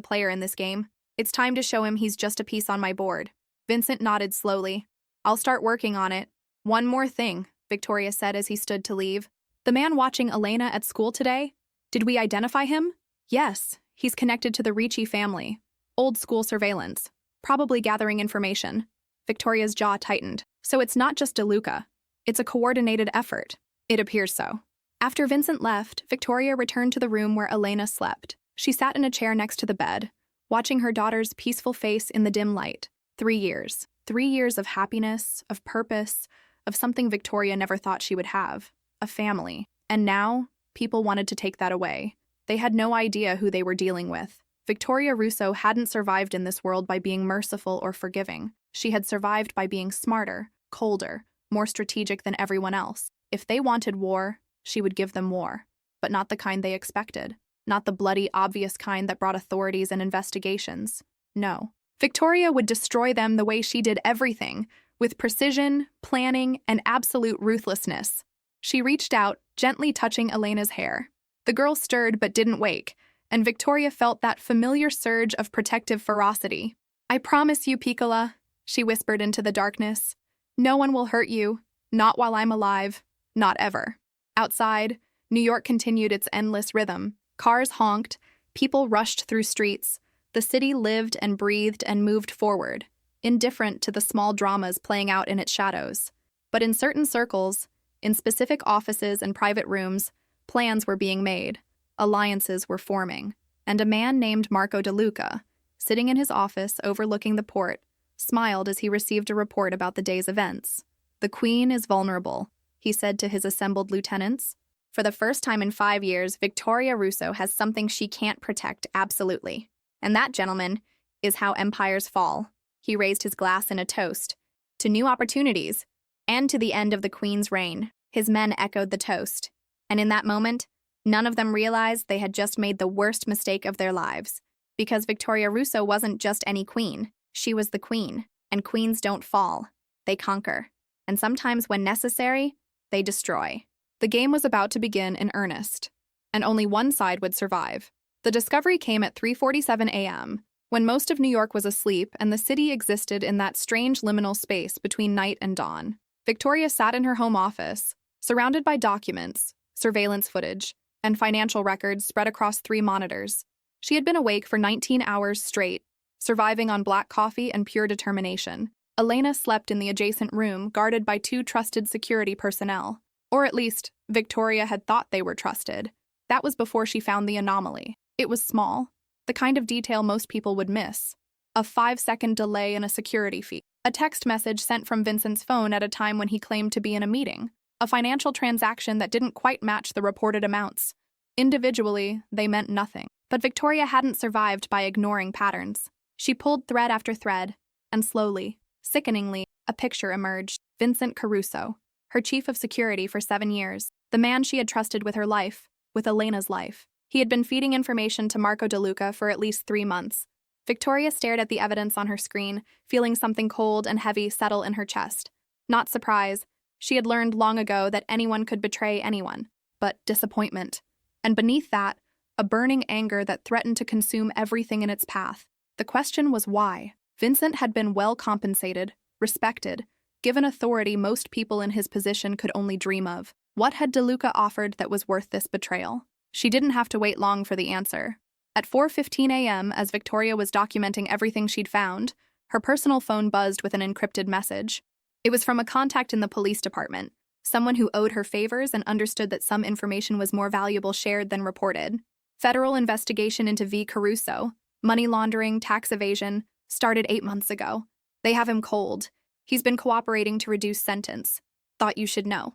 player in this game. It's time to show him he's just a piece on my board. Vincent nodded slowly. I'll start working on it. One more thing, Victoria said as he stood to leave. The man watching Elena at school today? Did we identify him? Yes, he's connected to the Ricci family. Old school surveillance. Probably gathering information. Victoria's jaw tightened. So it's not just DeLuca. It's a coordinated effort. It appears so. After Vincent left, Victoria returned to the room where Elena slept. She sat in a chair next to the bed, watching her daughter's peaceful face in the dim light. 3 years. 3 years of happiness, of purpose, of something Victoria never thought she would have. A family. And now, people wanted to take that away. They had no idea who they were dealing with. Victoria Russo hadn't survived in this world by being merciful or forgiving. She had survived by being smarter, colder, more strategic than everyone else. If they wanted war, she would give them war. But not the kind they expected. Not the bloody, obvious kind that brought authorities and investigations. No. Victoria would destroy them the way she did everything, with precision, planning, and absolute ruthlessness. She reached out, gently touching Elena's hair. The girl stirred but didn't wake, and Victoria felt that familiar surge of protective ferocity. "I promise you, Piccola," she whispered into the darkness. "No one will hurt you, not while I'm alive, not ever." Outside, New York continued its endless rhythm. Cars honked, people rushed through streets. The city lived and breathed and moved forward, indifferent to the small dramas playing out in its shadows. But in certain circles, in specific offices and private rooms, plans were being made, alliances were forming, and a man named Marco De Luca, sitting in his office overlooking the port, smiled as he received a report about the day's events. "The Queen is vulnerable," he said to his assembled lieutenants. "For the first time in 5 years, Victoria Russo has something she can't protect absolutely. And that, gentlemen, is how empires fall." He raised his glass in a toast. "To new opportunities, and to the end of the Queen's reign." His men echoed the toast. And in that moment, none of them realized they had just made the worst mistake of their lives. Because Victoria Russo wasn't just any queen. She was the queen. And queens don't fall. They conquer. And sometimes when necessary, they destroy. The game was about to begin in earnest. And only one side would survive. The discovery came at 3:47 a.m., when most of New York was asleep and the city existed in that strange liminal space between night and dawn. Victoria sat in her home office, surrounded by documents, surveillance footage, and financial records spread across 3 monitors. She had been awake for 19 hours straight, surviving on black coffee and pure determination. Elena slept in the adjacent room, guarded by 2 trusted security personnel. Or at least, Victoria had thought they were trusted. That was before she found the anomaly. It was small, the kind of detail most people would miss. A 5-second delay in a security fee. A text message sent from Vincent's phone at a time when he claimed to be in a meeting. A financial transaction that didn't quite match the reported amounts. Individually, they meant nothing. But Victoria hadn't survived by ignoring patterns. She pulled thread after thread, and slowly, sickeningly, a picture emerged. Vincent Caruso, her chief of security for 7 years. The man she had trusted with her life, with Elena's life. He had been feeding information to Marco De Luca for at least 3 months. Victoria stared at the evidence on her screen, feeling something cold and heavy settle in her chest. Not surprise. She had learned long ago that anyone could betray anyone. But disappointment. And beneath that, a burning anger that threatened to consume everything in its path. The question was why. Vincent had been well compensated, respected, given authority most people in his position could only dream of. What had De Luca offered that was worth this betrayal? She didn't have to wait long for the answer. At 4:15 a.m., as Victoria was documenting everything she'd found, her personal phone buzzed with an encrypted message. It was from a contact in the police department, someone who owed her favors and understood that some information was more valuable shared than reported. Federal investigation into V. Caruso, money laundering, tax evasion, started 8 months ago. They have him cold. He's been cooperating to reduce sentence. Thought you should know.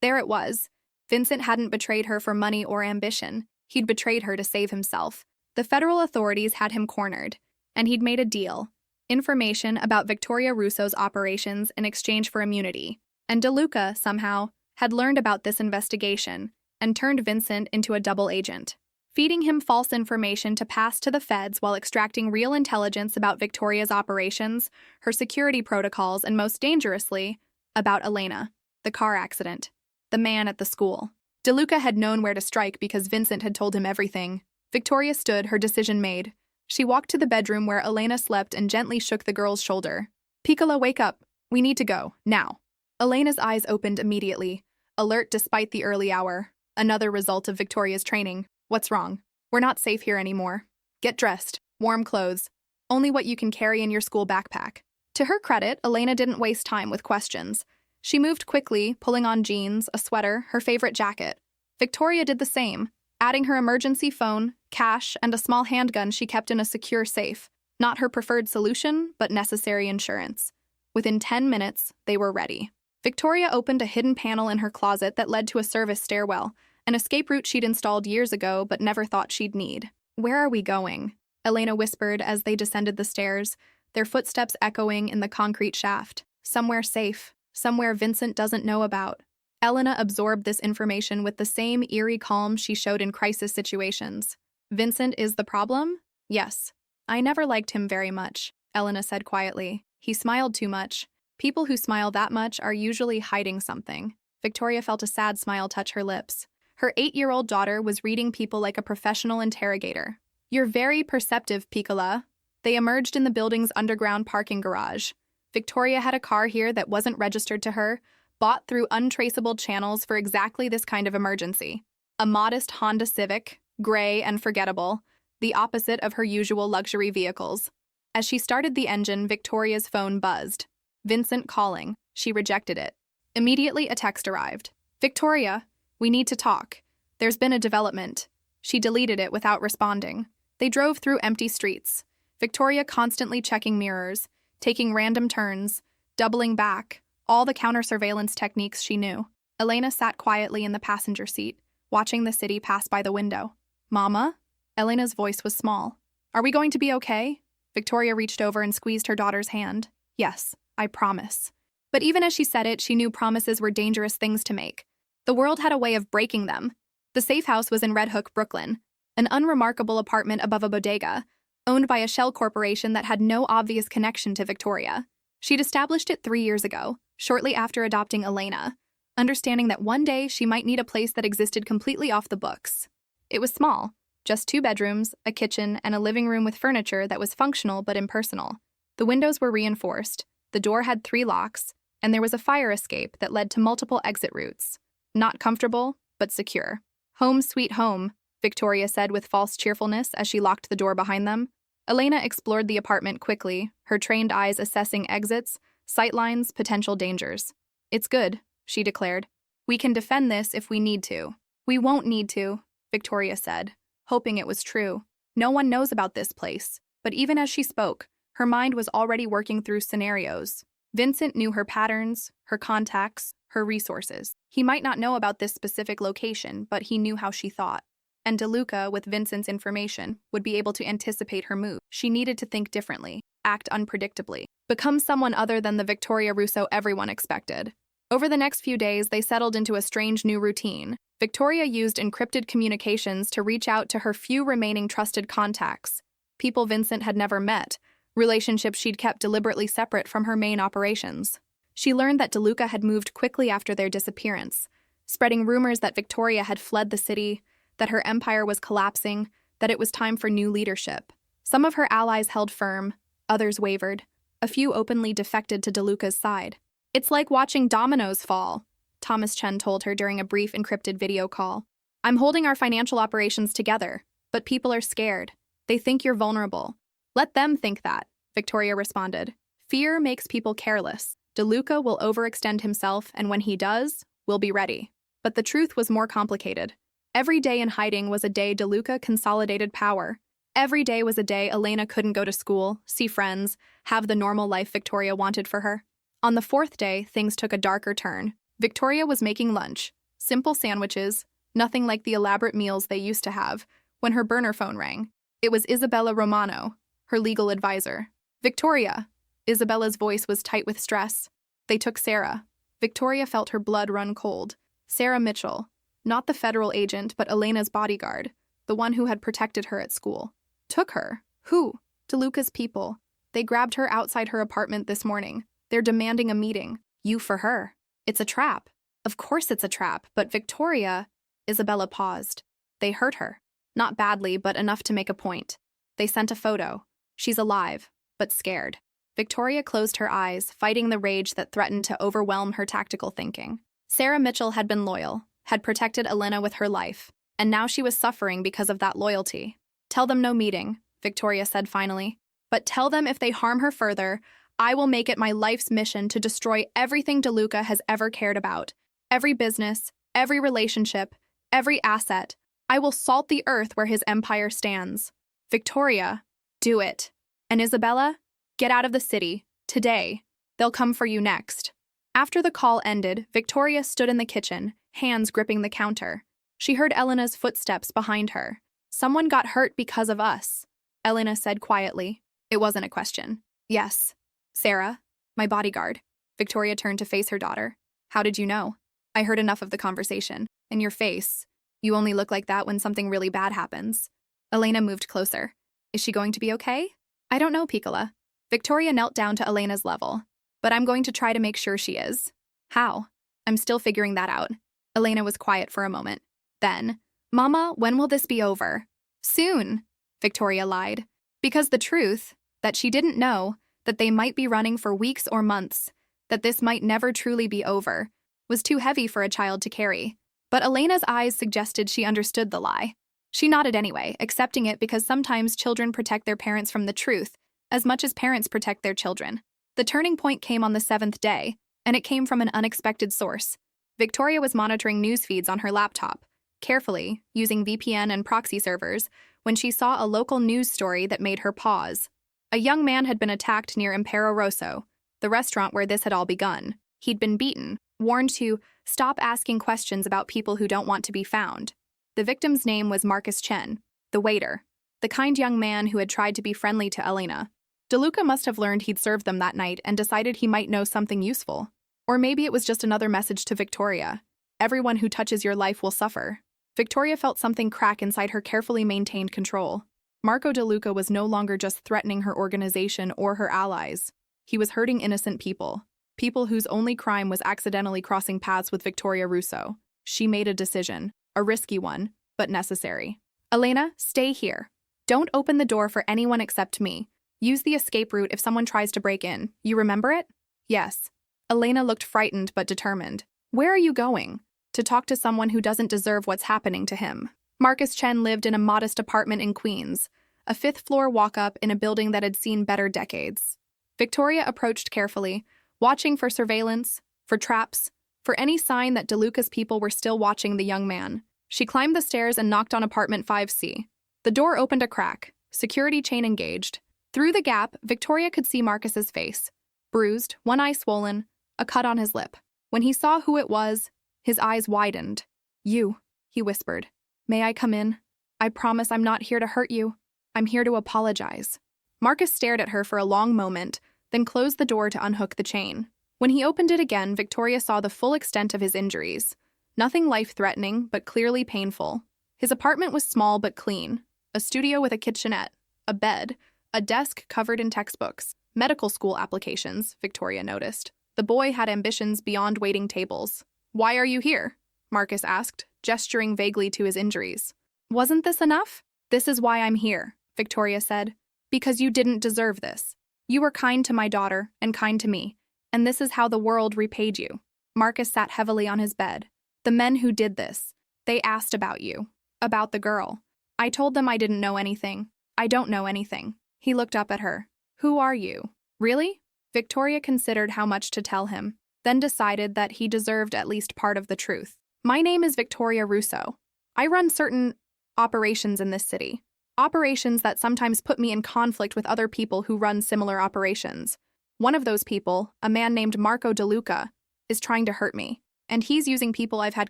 There it was. Vincent hadn't betrayed her for money or ambition. He'd betrayed her to save himself. The federal authorities had him cornered, and he'd made a deal. Information about Victoria Russo's operations in exchange for immunity. And De Luca, somehow, had learned about this investigation and turned Vincent into a double agent, feeding him false information to pass to the feds while extracting real intelligence about Victoria's operations, her security protocols, and most dangerously, about Elena, the car accident, the man at the school. De Luca had known where to strike because Vincent had told him everything. Victoria stood, her decision made. She walked to the bedroom where Elena slept and gently shook the girl's shoulder. "Piccola, wake up. We need to go, now." Elena's eyes opened immediately, alert despite the early hour. Another result of Victoria's training. "What's wrong? We're not safe here anymore. Get dressed. Warm clothes. Only what you can carry in your school backpack." To her credit, Elena didn't waste time with questions. She moved quickly, pulling on jeans, a sweater, her favorite jacket. Victoria did the same, adding her emergency phone, cash, and a small handgun she kept in a secure safe. Not her preferred solution, but necessary insurance. Within 10 minutes, they were ready. Victoria opened a hidden panel in her closet that led to a service stairwell, an escape route she'd installed years ago but never thought she'd need. "Where are we going?" Elena whispered as they descended the stairs, their footsteps echoing in the concrete shaft. "Somewhere safe. Somewhere Vincent doesn't know about." Elena absorbed this information with the same eerie calm she showed in crisis situations. Vincent is the problem? Yes. I never liked him very much, Elena said quietly. He smiled too much. People who smile that much are usually hiding something. Victoria felt a sad smile touch her lips. Her 8-year-old daughter was reading people like a professional interrogator. You're very perceptive, Piccola. They emerged in the building's underground parking garage. Victoria had a car here that wasn't registered to her, bought through untraceable channels for exactly this kind of emergency. A modest Honda Civic, gray and forgettable, the opposite of her usual luxury vehicles. As she started the engine, Victoria's phone buzzed. Vincent calling. She rejected it. Immediately, a text arrived. Victoria, we need to talk. There's been a development. She deleted it without responding. They drove through empty streets. Victoria constantly checking mirrors, taking random turns, doubling back, all the counter-surveillance techniques she knew. Elena sat quietly in the passenger seat, watching the city pass by the window. Mama? Elena's voice was small. Are we going to be okay? Victoria reached over and squeezed her daughter's hand. Yes, I promise. But even as she said it, she knew promises were dangerous things to make. The world had a way of breaking them. The safe house was in Red Hook, Brooklyn, an unremarkable apartment above a bodega, owned by a shell corporation that had no obvious connection to Victoria. She'd established it 3 years ago, shortly after adopting Elena, understanding that one day she might need a place that existed completely off the books. It was small, just 2 bedrooms, a kitchen, and a living room with furniture that was functional but impersonal. The windows were reinforced, the door had 3 locks, and there was a fire escape that led to multiple exit routes. Not comfortable, but secure. Home sweet home, Victoria said with false cheerfulness as she locked the door behind them. Elena explored the apartment quickly, her trained eyes assessing exits, sightlines, potential dangers. It's good, she declared. We can defend this if we need to. We won't need to, Victoria said, hoping it was true. No one knows about this place, but even as she spoke, her mind was already working through scenarios. Vincent knew her patterns, her contacts, her resources. He might not know about this specific location, but he knew how she thought. And DeLuca, with Vincent's information, would be able to anticipate her move. She needed to think differently, act unpredictably, become someone other than the Victoria Russo everyone expected. Over the next few days, they settled into a strange new routine. Victoria used encrypted communications to reach out to her few remaining trusted contacts, people Vincent had never met, relationships she'd kept deliberately separate from her main operations. She learned that DeLuca had moved quickly after their disappearance, spreading rumors that Victoria had fled the city, that her empire was collapsing, that it was time for new leadership. Some of her allies held firm, others wavered. A few openly defected to DeLuca's side. It's like watching dominoes fall, Thomas Chen told her during a brief encrypted video call. I'm holding our financial operations together, but people are scared. They think you're vulnerable. Let them think that, Victoria responded. Fear makes people careless. DeLuca will overextend himself, and when he does, we'll be ready. But the truth was more complicated. Every day in hiding was a day DeLuca consolidated power. Every day was a day Elena couldn't go to school, see friends, have the normal life Victoria wanted for her. On the 4th day, things took a darker turn. Victoria was making lunch, simple sandwiches, nothing like the elaborate meals they used to have, when her burner phone rang. It was Isabella Romano, her legal advisor. Victoria. Isabella's voice was tight with stress. They took Sarah. Victoria felt her blood run cold. Sarah Mitchell. Not the federal agent, but Elena's bodyguard, the one who had protected her at school. Took her. Who? DeLuca's people. They grabbed her outside her apartment this morning. They're demanding a meeting. You for her. It's a trap. Of course it's a trap, but Victoria... Isabella paused. They hurt her. Not badly, but enough to make a point. They sent a photo. She's alive, but scared. Victoria closed her eyes, fighting the rage that threatened to overwhelm her tactical thinking. Sarah Mitchell had been loyal, had protected Elena with her life, and now she was suffering because of that loyalty. Tell them no meeting, Victoria said finally. But tell them if they harm her further, I will make it my life's mission to destroy everything DeLuca has ever cared about. Every business, every relationship, every asset. I will salt the earth where his empire stands. Victoria, do it. And Isabella, get out of the city, today. They'll come for you next. After the call ended, Victoria stood in the kitchen, hands gripping the counter. She heard Elena's footsteps behind her. Someone got hurt because of us, Elena said quietly. It wasn't a question. Yes. Sarah, my bodyguard. Victoria turned to face her daughter. How did you know? I heard enough of the conversation. And your face. You only look like that when something really bad happens. Elena moved closer. Is she going to be okay? I don't know, Piccola. Victoria knelt down to Elena's level. But I'm going to try to make sure she is. How? I'm still figuring that out. Elena was quiet for a moment. Then, Mama, when will this be over? Soon, Victoria lied. Because the truth, that she didn't know, that they might be running for weeks or months, that this might never truly be over, was too heavy for a child to carry. But Elena's eyes suggested she understood the lie. She nodded anyway, accepting it because sometimes children protect their parents from the truth, as much as parents protect their children. The turning point came on the 7th day, and it came from an unexpected source. Victoria was monitoring news feeds on her laptop, carefully, using VPN and proxy servers, when she saw a local news story that made her pause. A young man had been attacked near Impero Rosso, the restaurant where this had all begun. He'd been beaten, warned to stop asking questions about people who don't want to be found. The victim's name was Marcus Chen, the waiter, the kind young man who had tried to be friendly to Elena. DeLuca must have learned he'd served them that night and decided he might know something useful. Or maybe it was just another message to Victoria. Everyone who touches your life will suffer. Victoria felt something crack inside her carefully maintained control. Marco DeLuca was no longer just threatening her organization or her allies. He was hurting innocent people. People whose only crime was accidentally crossing paths with Victoria Russo. She made a decision, a risky one, but necessary. Elena, stay here. Don't open the door for anyone except me. Use the escape route if someone tries to break in. You remember it? Yes. Elena looked frightened but determined. Where are you going? To talk to someone who doesn't deserve what's happening to him. Marcus Chen lived in a modest apartment in Queens, a 5th-floor walk-up in a building that had seen better decades. Victoria approached carefully, watching for surveillance, for traps, for any sign that DeLuca's people were still watching the young man. She climbed the stairs and knocked on apartment 5C. The door opened a crack, security chain engaged. Through the gap, Victoria could see Marcus's face. Bruised, one eye swollen, a cut on his lip. When he saw who it was, his eyes widened. You, he whispered. May I come in? I promise I'm not here to hurt you. I'm here to apologize. Marcus stared at her for a long moment, then closed the door to unhook the chain. When he opened it again, Victoria saw the full extent of his injuries. Nothing life-threatening, but clearly painful. His apartment was small but clean. A studio with a kitchenette, a bed, a desk covered in textbooks. Medical school applications, Victoria noticed. The boy had ambitions beyond waiting tables. Why are you here? Marcus asked, gesturing vaguely to his injuries. Wasn't this enough? This is why I'm here, Victoria said. Because you didn't deserve this. You were kind to my daughter and kind to me, and this is how the world repaid you. Marcus sat heavily on his bed. The men who did this, they asked about you, about the girl. I told them I didn't know anything. I don't know anything. He looked up at her. Who are you? Really? Victoria considered how much to tell him, then decided that he deserved at least part of the truth. My name is Victoria Russo. I run certain operations in this city. Operations that sometimes put me in conflict with other people who run similar operations. One of those people, a man named Marco DeLuca, is trying to hurt me, and he's using people I've had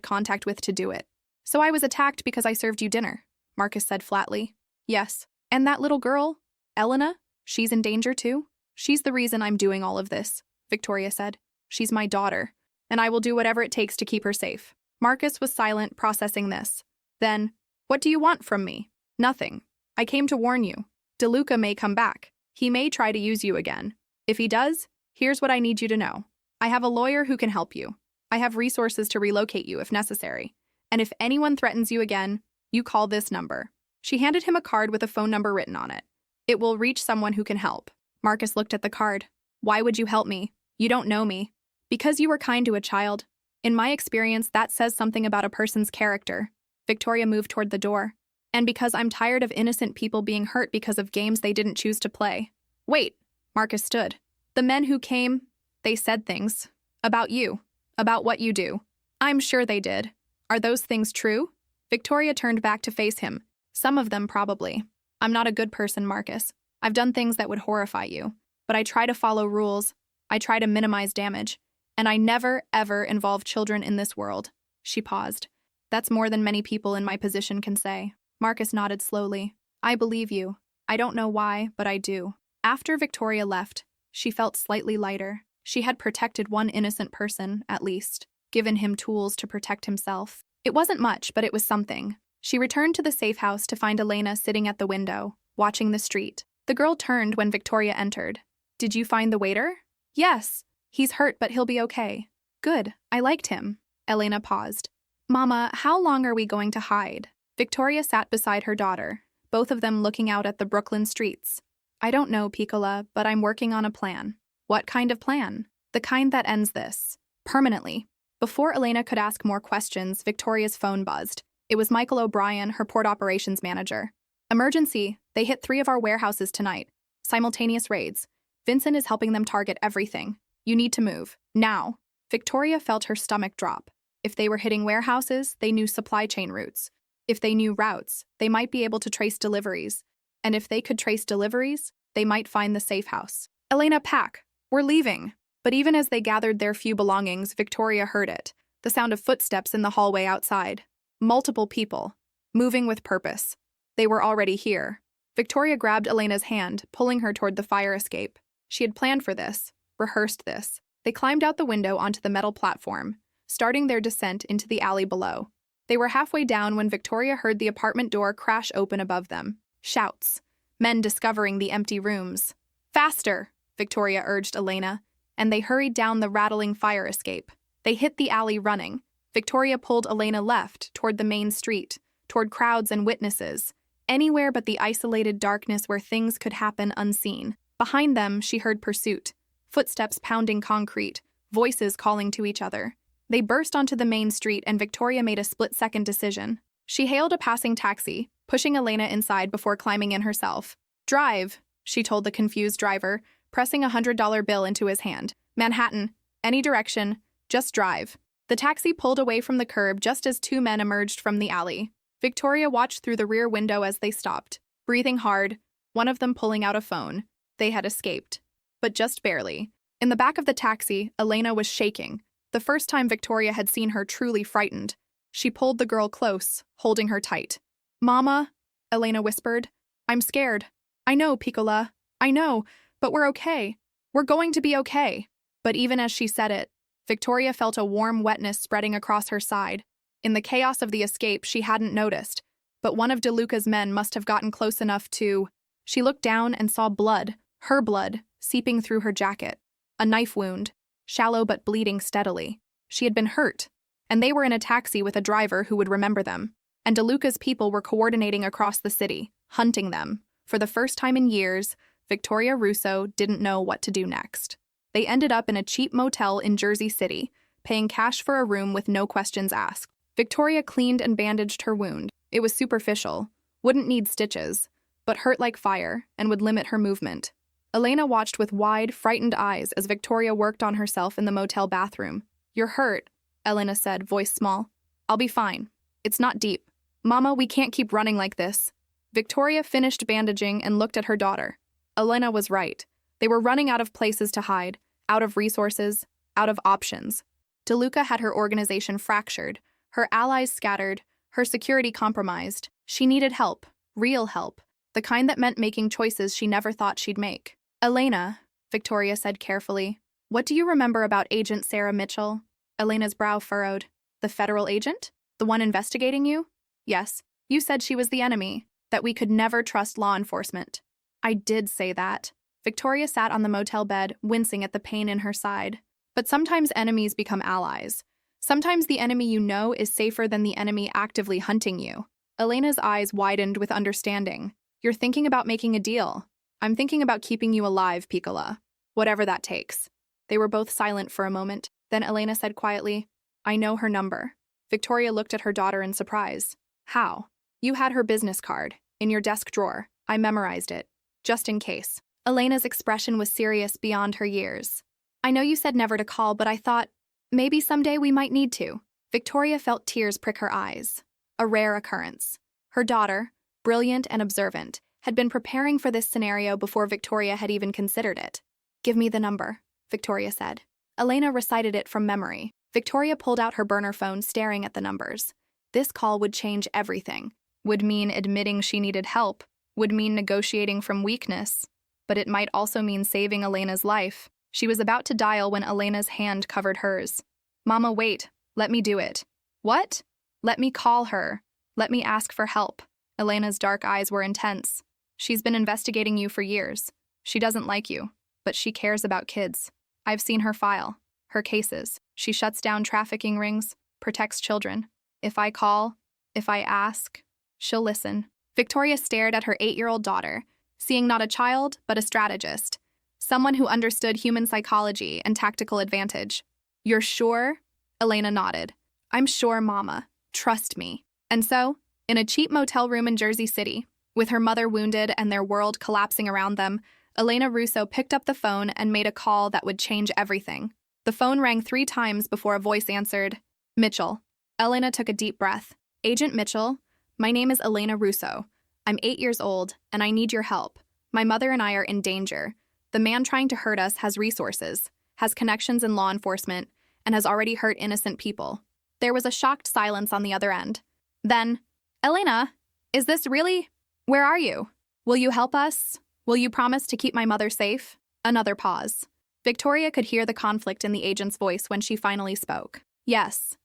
contact with to do it. So I was attacked because I served you dinner, Marcus said flatly. Yes. And that little girl, Elena, she's in danger too? She's the reason I'm doing all of this, Victoria said. She's my daughter, and I will do whatever it takes to keep her safe. Marcus was silent, processing this. Then, what do you want from me? Nothing. I came to warn you. DeLuca may come back. He may try to use you again. If he does, here's what I need you to know. I have a lawyer who can help you. I have resources to relocate you if necessary. And if anyone threatens you again, you call this number. She handed him a card with a phone number written on it. It will reach someone who can help. Marcus looked at the card. Why would you help me? You don't know me. Because you were kind to a child. In my experience, that says something about a person's character. Victoria moved toward the door. And because I'm tired of innocent people being hurt because of games they didn't choose to play. Wait, Marcus stood. The men who came, they said things. About you. About what you do. I'm sure they did. Are those things true? Victoria turned back to face him. Some of them, probably. I'm not a good person, Marcus. I've done things that would horrify you. But I try to follow rules. I try to minimize damage. And I never, ever involve children in this world. She paused. That's more than many people in my position can say. Marcus nodded slowly. I believe you. I don't know why, but I do. After Victoria left, she felt slightly lighter. She had protected one innocent person, at least, given him tools to protect himself. It wasn't much, but it was something. She returned to the safe house to find Elena sitting at the window, watching the street. The girl turned when Victoria entered. Did you find the waiter? Yes. He's hurt, but he'll be okay. Good. I liked him. Elena paused. Mama, how long are we going to hide? Victoria sat beside her daughter, both of them looking out at the Brooklyn streets. I don't know, Piccola, but I'm working on a plan. What kind of plan? The kind that ends this. Permanently. Before Elena could ask more questions, Victoria's phone buzzed. It was Michael O'Brien, her port operations manager. Emergency. They hit 3 of our warehouses tonight. Simultaneous raids. Vincent is helping them target everything. You need to move. Now. Victoria felt her stomach drop. If they were hitting warehouses, they knew supply chain routes. If they knew routes, they might be able to trace deliveries. And if they could trace deliveries, they might find the safe house. Elena, pack. We're leaving. But even as they gathered their few belongings, Victoria heard it. The sound of footsteps in the hallway outside. Multiple people. Moving with purpose. They were already here. Victoria grabbed Elena's hand, pulling her toward the fire escape. She had planned for this, rehearsed this. They climbed out the window onto the metal platform, starting their descent into the alley below. They were halfway down when Victoria heard the apartment door crash open above them. Shouts. Men discovering the empty rooms. Faster, Victoria urged Elena, and they hurried down the rattling fire escape. They hit the alley running. Victoria pulled Elena left, toward the main street, toward crowds and witnesses, anywhere but the isolated darkness where things could happen unseen. Behind them, she heard pursuit, footsteps pounding concrete, voices calling to each other. They burst onto the main street, and Victoria made a split-second decision. She hailed a passing taxi, pushing Elena inside before climbing in herself. Drive, she told the confused driver, pressing a $100 bill into his hand. Manhattan, any direction, just drive. The taxi pulled away from the curb just as 2 men emerged from the alley. Victoria watched through the rear window as they stopped, breathing hard, one of them pulling out a phone. They had escaped. But just barely. In the back of the taxi, Elena was shaking, the first time Victoria had seen her truly frightened. She pulled the girl close, holding her tight. Mama, Elena whispered. I'm scared. I know, Piccola. I know, but we're okay. We're going to be okay. But even as she said it, Victoria felt a warm wetness spreading across her side. In the chaos of the escape, she hadn't noticed, but one of DeLuca's men must have gotten close enough to... She looked down and saw blood, her blood, seeping through her jacket. A knife wound, shallow but bleeding steadily. She had been hurt, and they were in a taxi with a driver who would remember them. And DeLuca's people were coordinating across the city, hunting them. For the first time in years, Victoria Russo didn't know what to do next. They ended up in a cheap motel in Jersey City, paying cash for a room with no questions asked. Victoria cleaned and bandaged her wound. It was superficial, wouldn't need stitches, but hurt like fire and would limit her movement. Elena watched with wide, frightened eyes as Victoria worked on herself in the motel bathroom. You're hurt, Elena said, voice small. I'll be fine. It's not deep. Mama, we can't keep running like this. Victoria finished bandaging and looked at her daughter. Elena was right. They were running out of places to hide, out of resources, out of options. DeLuca had her organization fractured, her allies scattered, her security compromised. She needed help, real help, the kind that meant making choices she never thought she'd make. Elena, Victoria said carefully, what do you remember about Agent Sarah Mitchell? Elena's brow furrowed. The federal agent? The one investigating you? Yes. You said she was the enemy, that we could never trust law enforcement. I did say that. Victoria sat on the motel bed, wincing at the pain in her side. But sometimes enemies become allies. Sometimes the enemy you know is safer than the enemy actively hunting you. Elena's eyes widened with understanding. You're thinking about making a deal. I'm thinking about keeping you alive, Piccola. Whatever that takes. They were both silent for a moment. Then Elena said quietly, I know her number. Victoria looked at her daughter in surprise. How? You had her business card, in your desk drawer. I memorized it. Just in case. Elena's expression was serious beyond her years. I know you said never to call, but I thought, maybe someday we might need to. Victoria felt tears prick her eyes. A rare occurrence. Her daughter, brilliant and observant, had been preparing for this scenario before Victoria had even considered it. Give me the number, Victoria said. Elena recited it from memory. Victoria pulled out her burner phone, staring at the numbers. This call would change everything. Would mean admitting she needed help. Would mean negotiating from weakness. But it might also mean saving Elena's life. She was about to dial when Elena's hand covered hers. Mama, wait. Let me do it. What? Let me call her. Let me ask for help. Elena's dark eyes were intense. She's been investigating you for years. She doesn't like you, but she cares about kids. I've seen her file, her cases. She shuts down trafficking rings, protects children. If I call, if I ask, she'll listen. Victoria stared at her 8-year-old daughter, seeing not a child, but a strategist, someone who understood human psychology and tactical advantage. You're sure? Elena nodded. I'm sure, Mama. Trust me. And so, in a cheap motel room in Jersey City, with her mother wounded and their world collapsing around them, Elena Russo picked up the phone and made a call that would change everything. The phone rang 3 times before a voice answered. Mitchell. Elena took a deep breath. Agent Mitchell, my name is Elena Russo. I'm 8 years old, and I need your help. My mother and I are in danger. The man trying to hurt us has resources, has connections in law enforcement, and has already hurt innocent people. There was a shocked silence on the other end. Then, Elena, is this really? Where are you? Will you help us? Will you promise to keep my mother safe? Another pause. Victoria could hear the conflict in the agent's voice when she finally spoke. Yes,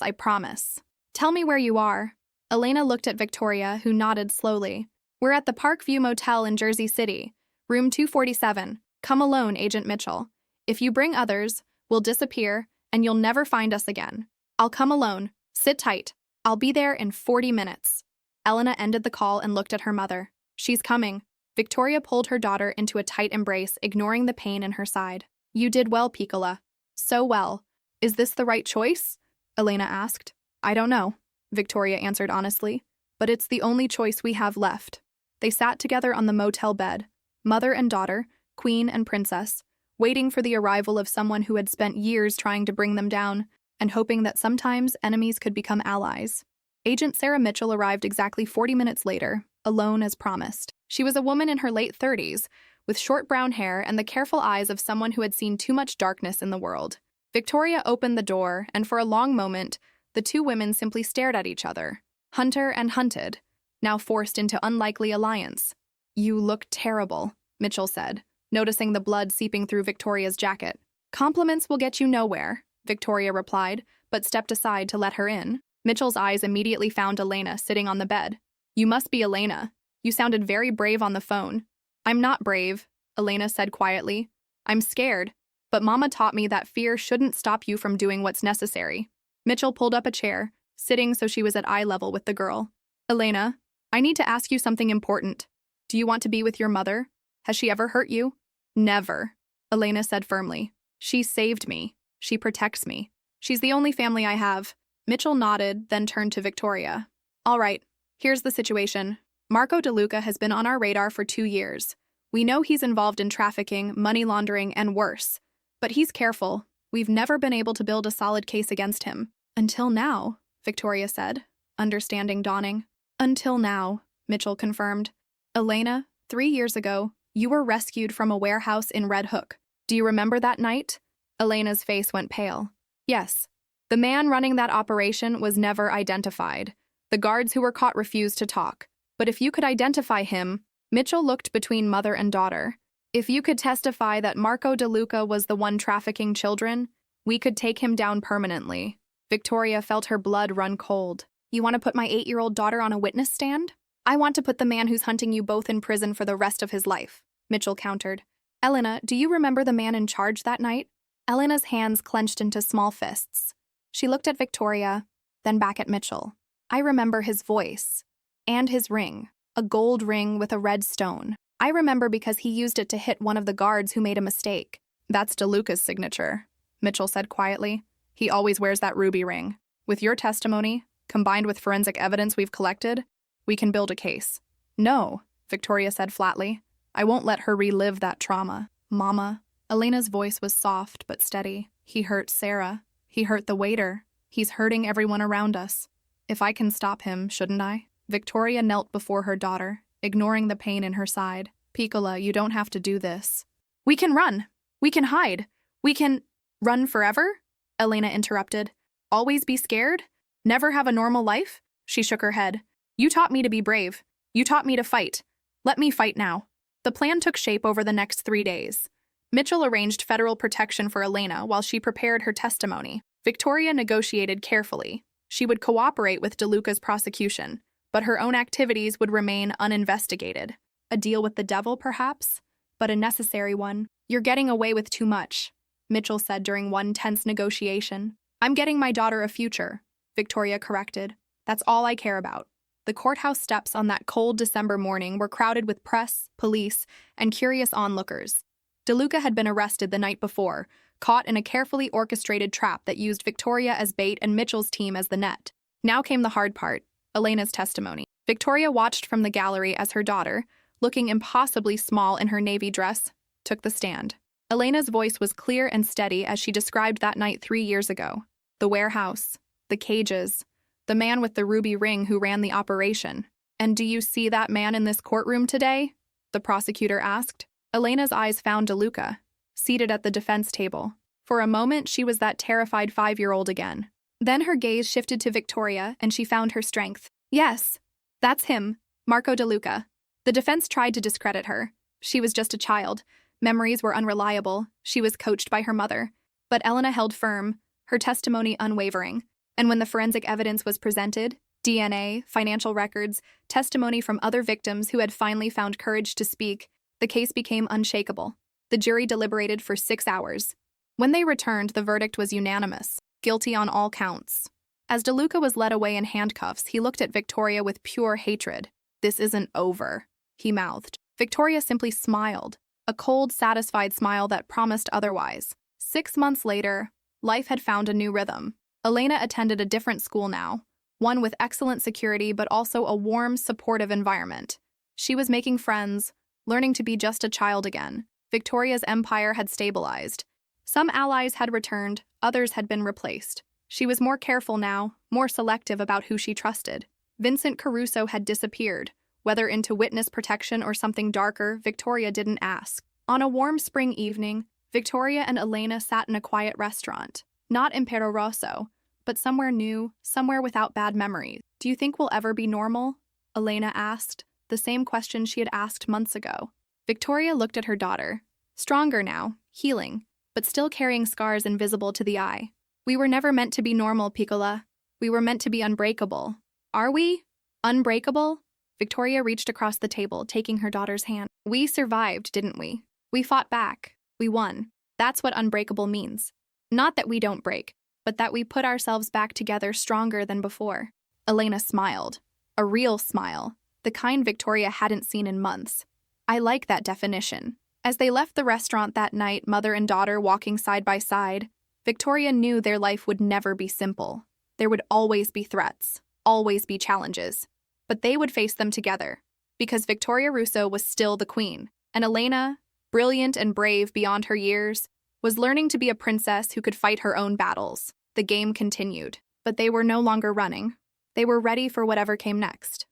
I promise. Tell me where you are. Elena looked at Victoria, who nodded slowly. We're at the Parkview Motel in Jersey City, room 247. Come alone, Agent Mitchell. If you bring others, we'll disappear, and you'll never find us again. I'll come alone. Sit tight. I'll be there in 40 minutes. Elena ended the call and looked at her mother. She's coming. Victoria pulled her daughter into a tight embrace, ignoring the pain in her side. You did well, Piccola. So well. Is this the right choice? Elena asked. I don't know, Victoria answered honestly, but it's the only choice we have left. They sat together on the motel bed, mother and daughter, queen and princess, waiting for the arrival of someone who had spent years trying to bring them down, and hoping that sometimes enemies could become allies. Agent Sarah Mitchell arrived exactly 40 minutes later, alone as promised. She was a woman in her late 30s, with short brown hair and the careful eyes of someone who had seen too much darkness in the world. Victoria opened the door, and for a long moment, the two women simply stared at each other. Hunter and hunted, now forced into unlikely alliance. You look terrible, Mitchell said, noticing the blood seeping through Victoria's jacket. Compliments will get you nowhere, Victoria replied, but stepped aside to let her in. Mitchell's eyes immediately found Elena sitting on the bed. You must be Elena. You sounded very brave on the phone. I'm not brave, Elena said quietly. I'm scared, but Mama taught me that fear shouldn't stop you from doing what's necessary. Mitchell pulled up a chair, sitting so she was at eye level with the girl. Elena, I need to ask you something important. Do you want to be with your mother? Has she ever hurt you? Never, Elena said firmly. She saved me. She protects me. She's the only family I have. Mitchell nodded, then turned to Victoria. All right, here's the situation. Marco DeLuca has been on our radar for 2 years. We know he's involved in trafficking, money laundering, and worse. But he's careful. We've never been able to build a solid case against him. Until now, Victoria said, understanding dawning. Until now, Mitchell confirmed. Elena, 3 years ago, you were rescued from a warehouse in Red Hook. Do you remember that night? Elena's face went pale. Yes. The man running that operation was never identified. The guards who were caught refused to talk. But if you could identify him, Mitchell looked between mother and daughter. If you could testify that Marco DeLuca was the one trafficking children, we could take him down permanently. Victoria felt her blood run cold. You want to put my 8-year-old daughter on a witness stand? I want to put the man who's hunting you both in prison for the rest of his life, Mitchell countered. Elena, do you remember the man in charge that night? Elena's hands clenched into small fists. She looked at Victoria, then back at Mitchell. I remember his voice. And his ring. A gold ring with a red stone. I remember because he used it to hit one of the guards who made a mistake. That's DeLuca's signature, Mitchell said quietly. He always wears that ruby ring. With your testimony, combined with forensic evidence we've collected, we can build a case. No, Victoria said flatly. I won't let her relive that trauma. Mama. Elena's voice was soft but steady. He hurt Sarah. He hurt the waiter. He's hurting everyone around us. If I can stop him, shouldn't I? Victoria knelt before her daughter, ignoring the pain in her side. Piccola, you don't have to do this. We can run. We can hide. We can… Run forever? Elena interrupted. Always be scared? Never have a normal life? She shook her head. You taught me to be brave. You taught me to fight. Let me fight now. The plan took shape over the next 3 days. Mitchell arranged federal protection for Elena while she prepared her testimony. Victoria negotiated carefully. She would cooperate with DeLuca's prosecution, but her own activities would remain uninvestigated. A deal with the devil, perhaps? But a necessary one. You're getting away with too much, Mitchell said during one tense negotiation. I'm getting my daughter a future, Victoria corrected. That's all I care about. The courthouse steps on that cold December morning were crowded with press, police, and curious onlookers. DeLuca had been arrested the night before, caught in a carefully orchestrated trap that used Victoria as bait and Mitchell's team as the net. Now came the hard part, Elena's testimony. Victoria watched from the gallery as her daughter, looking impossibly small in her navy dress, took the stand. Elena's voice was clear and steady as she described that night 3 years ago. The warehouse, the cages, the man with the ruby ring who ran the operation. And do you see that man in this courtroom today? The prosecutor asked. Elena's eyes found DeLuca, seated at the defense table. For a moment, she was that terrified 5-year-old again. Then her gaze shifted to Victoria, and she found her strength. Yes, that's him, Marco DeLuca. The defense tried to discredit her. She was just a child. Memories were unreliable. She was coached by her mother. But Elena held firm, her testimony unwavering. And when the forensic evidence was presented, DNA, financial records, testimony from other victims who had finally found courage to speak, the case became unshakable. The jury deliberated for 6 hours. When they returned, the verdict was unanimous, guilty on all counts. As DeLuca was led away in handcuffs, he looked at Victoria with pure hatred. This isn't over, he mouthed. Victoria simply smiled, a cold, satisfied smile that promised otherwise. 6 months later, life had found a new rhythm. Elena attended a different school now, one with excellent security but also a warm, supportive environment. She was making friends, learning to be just a child again. Victoria's empire had stabilized. Some allies had returned, others had been replaced. She was more careful now, more selective about who she trusted. Vincent Caruso had disappeared. Whether into witness protection or something darker, Victoria didn't ask. On a warm spring evening, Victoria and Elena sat in a quiet restaurant. Not Impero Rosso, but somewhere new, somewhere without bad memories. Do you think we'll ever be normal? Elena asked, the same question she had asked months ago. Victoria looked at her daughter. Stronger now, healing, but still carrying scars invisible to the eye. We were never meant to be normal, Piccola. We were meant to be unbreakable. Are we? Unbreakable? Victoria reached across the table, taking her daughter's hand. We survived, didn't we? We fought back. We won. That's what unbreakable means. Not that we don't break, but that we put ourselves back together stronger than before. Elena smiled. A real smile. The kind Victoria hadn't seen in months. I like that definition. As they left the restaurant that night, mother and daughter walking side by side, Victoria knew their life would never be simple. There would always be threats, always be challenges. But they would face them together, because Victoria Russo was still the queen, and Elena, brilliant and brave beyond her years, was learning to be a princess who could fight her own battles. The game continued, but they were no longer running. They were ready for whatever came next.